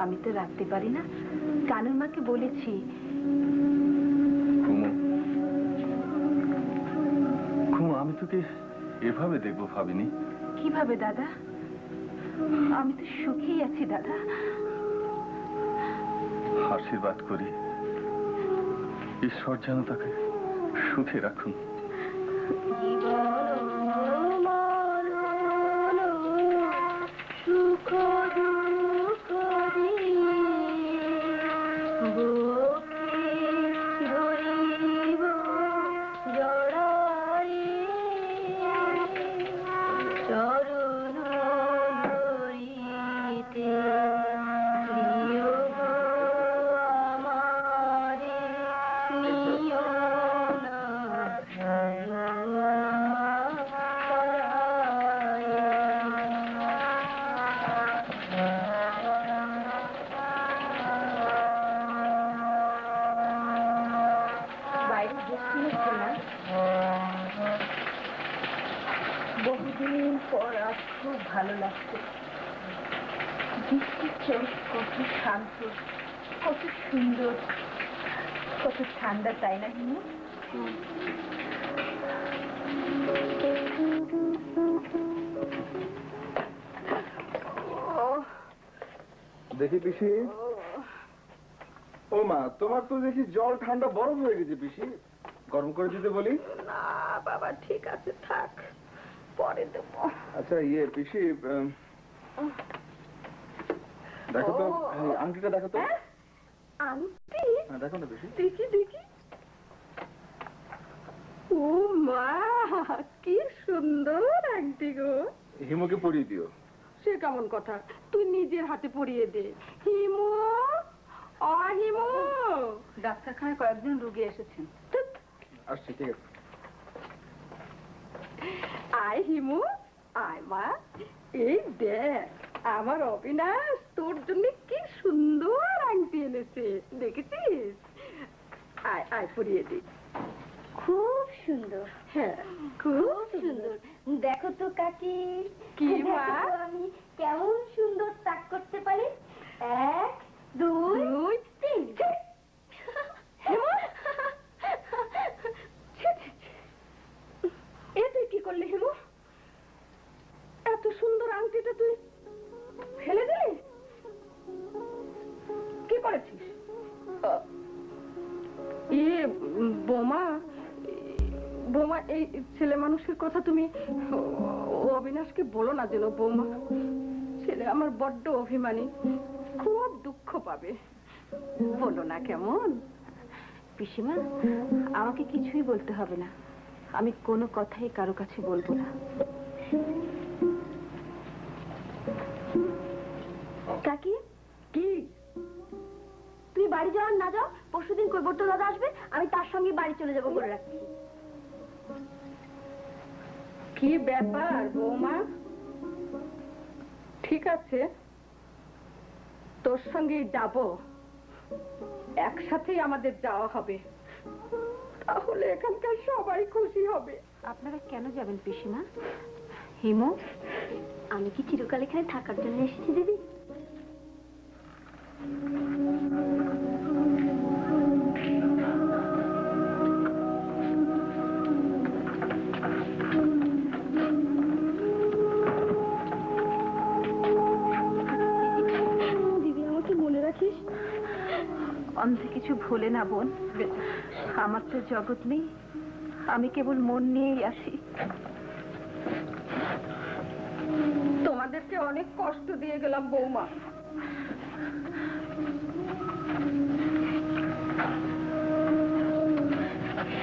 আমি তো রাখতে পারি না, কানুর মাকে বলেছি। কুমু, কুমু, আমি তোকে এভাবে দেখবো ভাবিনি। কিভাবে দাদা? আমি তো সুখেই আছি দাদা। আশীর্বাদ করি ঈশ্বর যেন তাকে সুখে রাখুন। বহুদিন পর আজ খুব ভালো লাগছে। বৃষ্টির চোখ কত শান্ত, কত সুন্দর, কত ঠান্ডা, তাই না হিমু? দেখি পিসি। ও মা, তোমার তো দেখি জল ঠান্ডা বরফ হয়ে গেছে পিসি, গরম করে দিতে বলি। না বাবা, ঠিক আছে, থাক, পরে দেবো। আচ্ছা পিসি, দেখো তো এই আংটিটা, দেখো তো। আংটি? হ্যাঁ, দেখো না পিসি। দেখি দেখি। ও মা, কি সুন্দর আংটি গো। হিমুকে পরিয়ে দিও। সে কেমন কথা, তুই নিজের হাতে পরিয়ে দে। হিমু, হিমু। ডাক্তারখানায় কয়েকজন রোগী এসেছেন। আসছি, ঠিক আছে। আয় হিমু, আয় মা। এই দেখ, আমার অবিনাশ তোর জন্য কি সুন্দর আংটি এনেছে, দেখেছিস? আয় আয়, পরিয়ে দি। খুব সুন্দর, হ্যাঁ, খুব সুন্দর। দেখো তো কাকি, কি দেখো মা? তো আমি কেমন সুন্দর তাক করতে পারি। 1 2 3। এ তুই কি করলি হিমু? এত সুন্দর আংটিটা তুই ফেলে দিলি? কি করেছিস? বোমা, বোমা, এই ছেলে মানুষের কথা তুমি অবিনাশকে বলো না যেন বৌমা। ছেলে আমার বড্ড অভিমানী, খুব দুঃখ পাবে, বলো না কেমন? পিসিমা, আমাকে কিছুই বলতে হবে না, আমি কোনো কথাই কারো কাছে বলবো না। কাকি, কি? তুই বাড়ি যাওয়ার না যাও, পরশুদিন কৈবর্ত দাদা আসবে, আমি তার সঙ্গে বাড়ি চলে যাবো বলে রাখছি। কি ব্যাপার বৌমা? ঠিক আছে, তোর সঙ্গেই যাব, একসাথেই আমাদের যাওয়া হবে, তাহলে এখানকার সবাই খুশি হবে। আপনারা কেন যাবেন পিসিমা? হিমু, আমি কি চিরকাল এখানে থাকার জন্য এসেছি দিদি? দিদি, আমাকে মনে রাখিস? অন্ধে কিছু ভুলে না বোন, আমার তো জগৎ নেই, আমি কেবল মন নিয়েই আছি। তোমাদেরকে অনেক কষ্ট দিয়ে গেলাম বৌমা।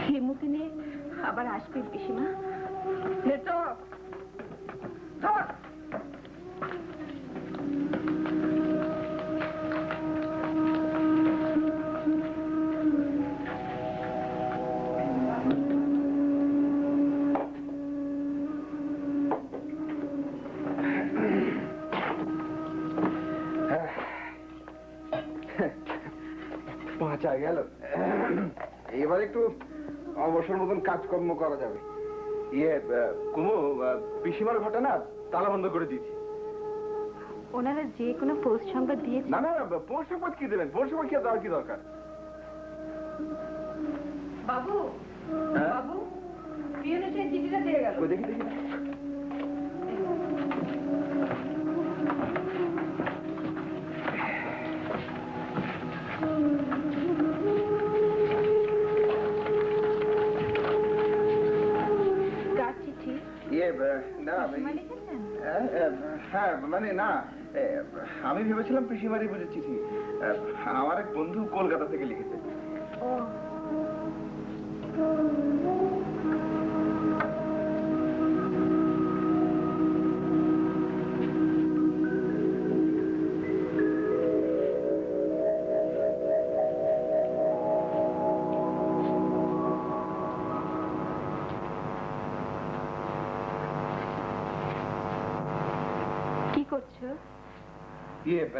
হিমুকে নিয়ে আবার আসবে পিসিমা। বাঁচা গেল, এবার একটু অবসর মতন কাজকর্ম করা যাবে। কুমু, পিসিমার ঘরটা না তালা বন্ধ করে দিয়েছি। ওনারা যে কোনো পোস্ট সংবাদ দিয়েছে। না না, পোস্ট সংবাদ কি দেবেন? পোস্ট সংবাদ কি দেওয়ার কি দরকার? বাবু, হ্যাঁ? বাবু, পিয়নের সেই চিঠিটা দিয়ে গেল। দেখি দেখি। হ্যাঁ, মানে না, আমি ভেবেছিলাম পিসিমারি বুঝে চিঠি। আমার এক বন্ধু কলকাতা থেকে লিখেছে। করছো?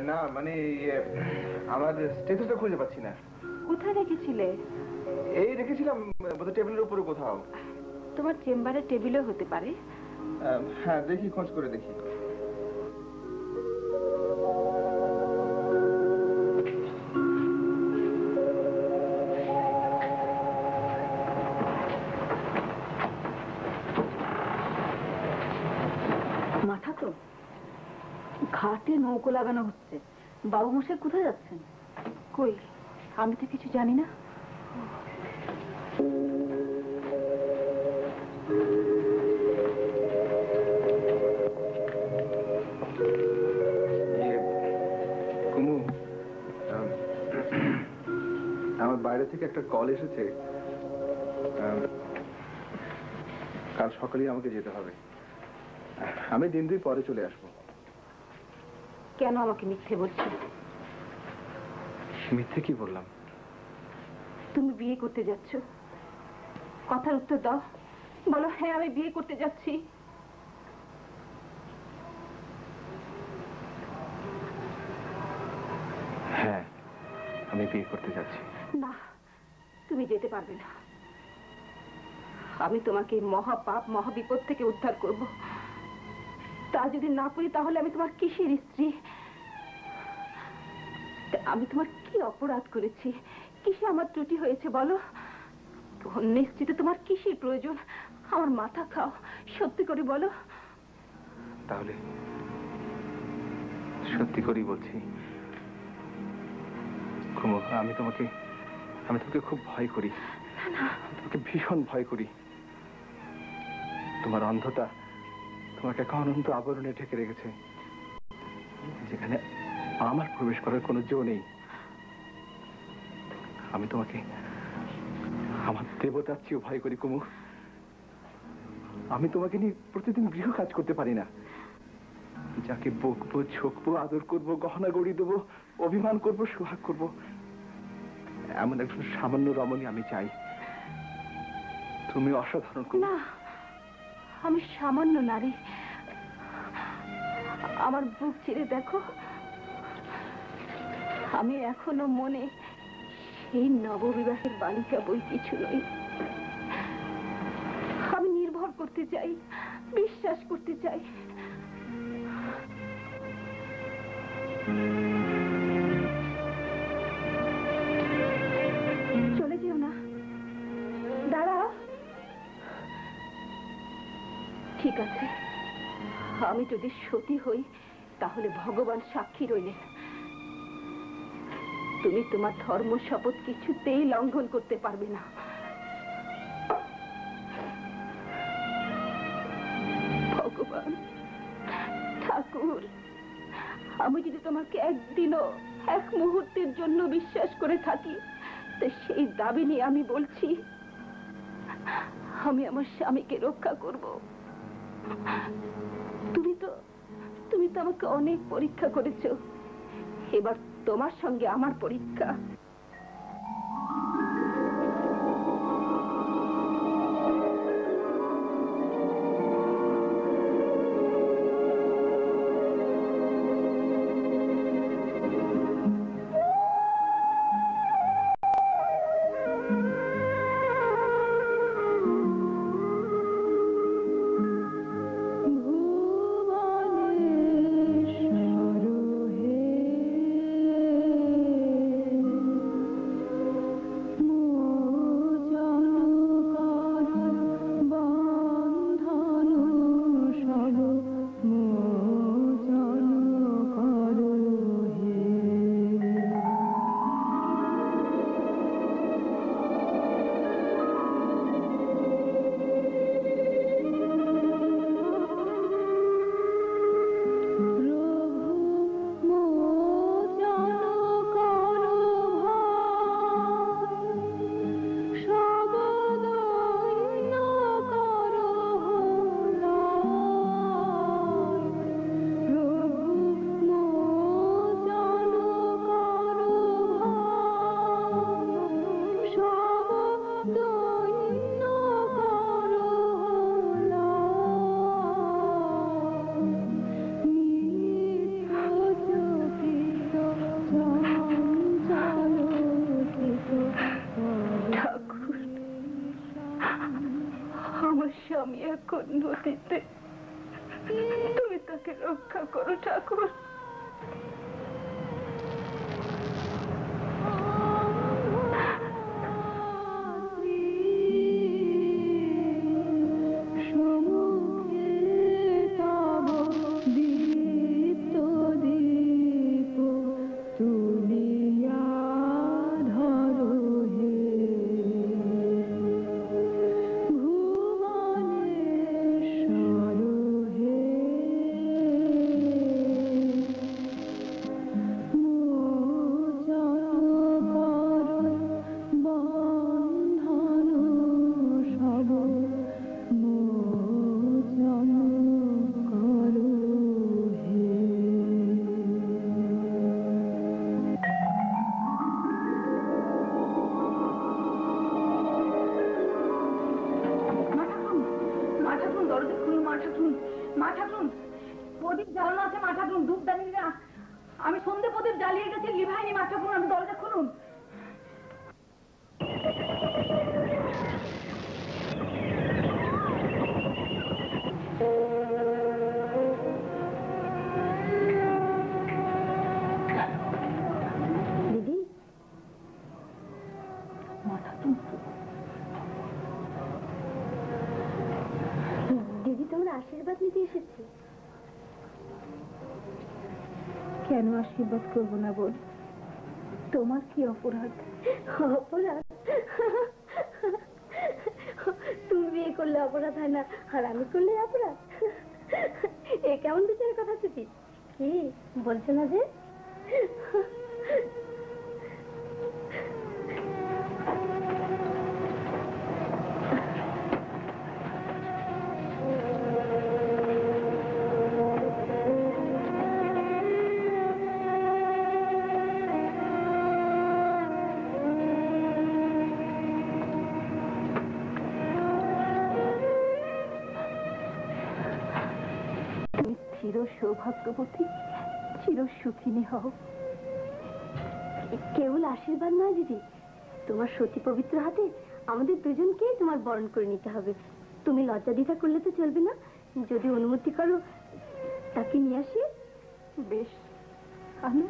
না মানে আমার স্টেটাসটা খুঁজে পাচ্ছি না। কোথায় রেখেছিলে? এই রেখেছিলাম বোধহয় টেবিলের উপরে কোথাও। তোমার চেম্বারে টেবিলও হতে পারে, হ্যাঁ দেখি, খোঁজ করে দেখি। মাথা তো ঘাটে নৌকো লাগানো হচ্ছে। বাবু মশাই কোথায় যাচ্ছেন? কই, আমি তো কিছু জানি না। কুমু, আমার বাইরে থেকে একটা কল এসেছে। কাল সকালেই আমাকে যেতে হবে। আমি দিন দুই পরে চলে আসবো। কেন আমাকে মিথ্যে বলছো? মিথ্যে কি বললাম? তুমি বিয়ে করতে যাচ্ছ, কথার উত্তর দাও। বলো হ্যাঁ আমি বিয়ে করতে যাচ্ছি। হ্যাঁ, আমি বিয়ে করতে যাচ্ছি। না, তুমি যেতে পারবে না। আমি তোমাকে মহাপাপ মহাবিপদ থেকে উদ্ধার করব। তা যদি না করি তাহলে আমি তোমার কিসের স্ত্রী? আমি তোমার কি অপরাধ করেছি? কিসে আমার ত্রুটি হয়েছে বলো? নিশ্চিত তোমার কিসের প্রয়োজন? আমার মাথা খাও, সত্যি করে বলো। তাহলে সত্যি করেই বলছি কুমু, আমি তোমাকে খুব ভয় করি। তোমাকে ভীষণ ভয় করি। তোমার অন্ধতা তোমাকে একটা অনন্ত আবরণে ঢেকে রেখেছে, যেখানে আমার প্রবেশ করার কোনো জো নেই। আমি তোমাকে আমার দেবতার চেয়েও ভয় করি কুমু। আমি তোমাকে নিয়ে প্রতিদিন গৃহ কাজ করতে পারি না। যাকে বকবো, ঝোঁকবো, আদর করবো, গহনা গড়ি দেবো, অভিমান করবো, সোহাগ করবো, এমন একজন সামান্য রমণী আমি চাই। তুমি অসাধারণ। না, আমি সামান্য নারী। আমার বুক চিরে দেখো, আমি এখনো মনে সেই নববিবাহের বালিকা বই কিছু নই। আমি নির্ভর করতে চাই, বিশ্বাস করতে চাই। চলে যেও না, দাঁড়াও। ঠিক আছে, আমি যদি সতী হই তাহলে ভগবান সাক্ষী রইলেন। তুমি তোমার ধর্ম শপথ কিছুতেই লঙ্ঘন করতে পারবে না। ভগবান, ঠাকুর, আমি যদি তোমাকে একদিনও এক মুহূর্তের জন্য বিশ্বাস করে থাকি, তো সেই দাবি নিয়ে আমি বলছি, আমি আমার স্বামীকে রক্ষা করব। তুমি তো আমাকে অনেক পরীক্ষা করেছো, এবার তোমার সঙ্গে আমার পরীক্ষা। স্বামী এখন নদীতে তুমি তাকে রক্ষা করো ঠাকুর। আমি সন্ধে প্রদীপ জ্বালিয়ে গেছি, লিভাইনি মা ঠাকুর, আমি দরজা খুলুন। দিদি, দিদি তোমার আশীর্বাদ নিতে এসেছি। কেন আশীর্বাদ করবো না বোন? তোমার কি অপরাধ? অপরাধ? তুমি বিয়ে করলে অপরাধ হয় না, আর আমি করলে অপরাধ? এ কেমন বিচারের কথা দিদি? কি বলছো না যে? চির সৌভাগ্যবতী, চির সুখিনী হও। কেবল আশীর্বাদ নয় দিদি, তোমার সতী পবিত্র হাতে আমাদের দুজনকে তোমার বরণ করে নিতে হবে। তুমি লজ্জা দ্বিধা করলে তো চলবে না। যদি অনুমতি করো তাকে নিয়ে আসি। বেশ, আনো।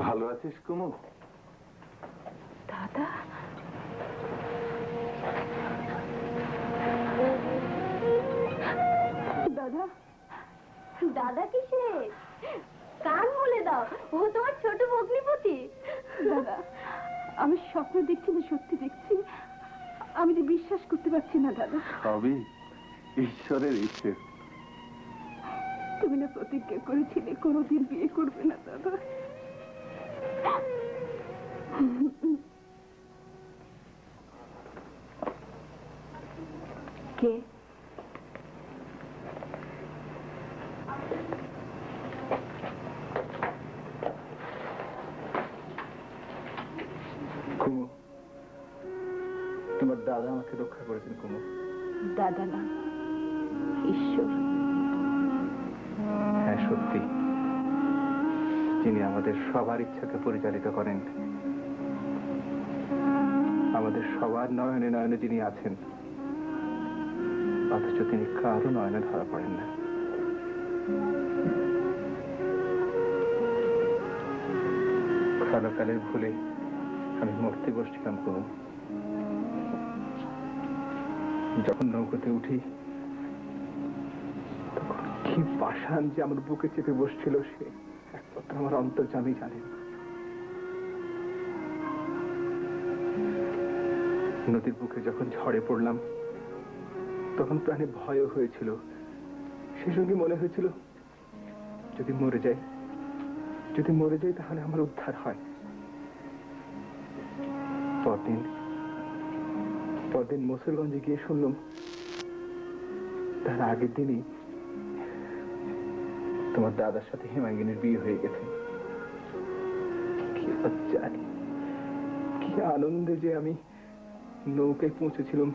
ভালো আছিস কুমু? দাদা, দাদা, দাদা কিসে? কান বলে দাও, ও তোমার ছোট ভগ্নিপতি। দাদা, আমি স্বপ্ন দেখছি না সত্যি দেখছি? আমি তো বিশ্বাস করতে পারছি না দাদা। সবই ঈশ্বরের ইচ্ছে। তুমি না প্রতিজ্ঞা করেছিলে কোনোদিন বিয়ে করবে না দাদা? কে? কুমু, তোমার দাদা আমাকে রক্ষা করেছেন কুমু। দাদা না, ঈশ্বর। হ্যাঁ সত্যি, যিনি আমাদের সবার ইচ্ছাকে পরিচালিত করেন, আমাদের সবার নয়নে নয়নে যিনি আছেন, অথচ তিনি কারো নয়নে ধরা পড়েন না। কালকালের ভুলে আমি মরতে বসছিলাম কুমু। যখন নৌকোতে উঠি তখন কি পাষাণ যে আমার বুকে চেপে বসছিল, সে একমাত্র আমার অন্তর্যামী জানেন। নদীর বুকে যখন ঝড়ে পড়লাম তখন প্রাণে ভয়ও হয়েছিল, সেই সঙ্গে মনে হয়েছিল যদি মরে যাই তাহলে আমার উদ্ধার হয়। পরদিন মুসলগঞ্জে গিয়ে শুনলাম তার আগের দিনই তোমার দাদার সাথে হেমাঙ্গিনীর বিয়ে হয়ে গেছে। কি আনন্দে যে আমি নৌকায় পৌঁছেছিলাম,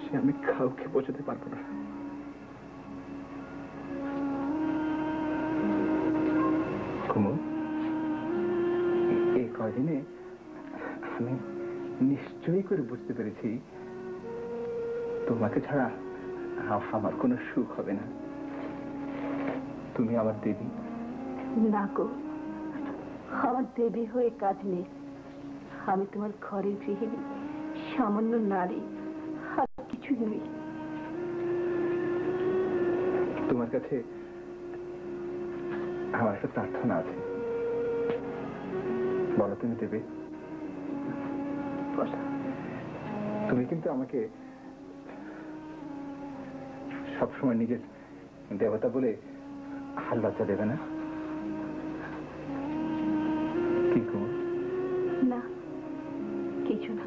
সে আমি কাউকে বোঝাতে পারবো না। কুমু, কয়দিনে আমি নিশ্চয়ই করে বুঝতে পেরেছি তোমাকে ছাড়া আমার কোনো সুখ হবে না। তুমি আমার দেবী। না গো, আমার দেবী হয়ে কাজ নেই। আমি তোমার ঘরের গৃহিণী, সামান্য নারী, আর কিছু নই। তোমার কাছে আমার একটা প্রার্থনা আছে, বলো তুমি দেবে? তুমি কিন্তু আমাকে সবসময় নিজের দেবতা বলে হাল লজ্জা দেবে না? কি গো? না, কিছু না।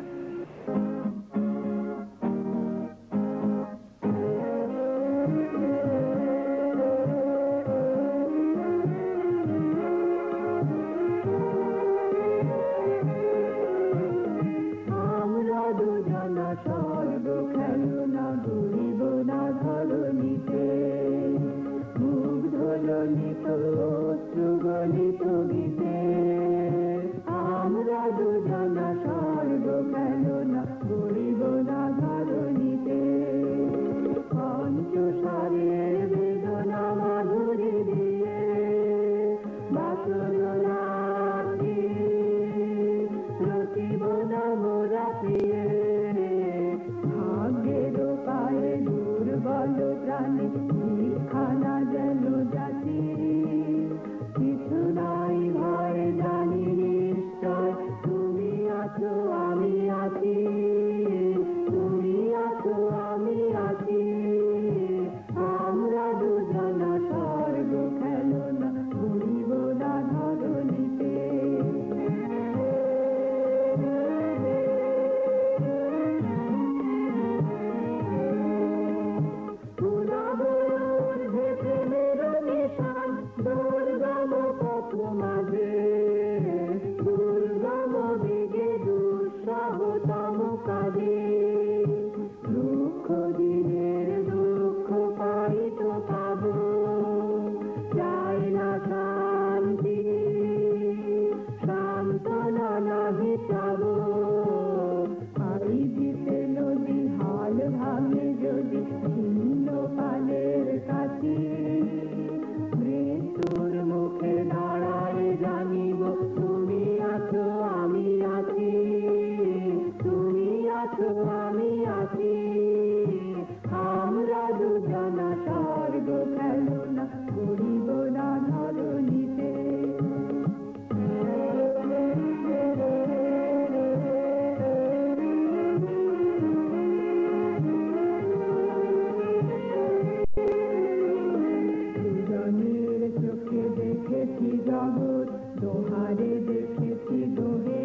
দোহারে দেখেছি দোহে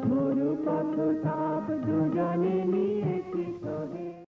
মরু পথ তাপ দুজনে নিয়েছি সোহে।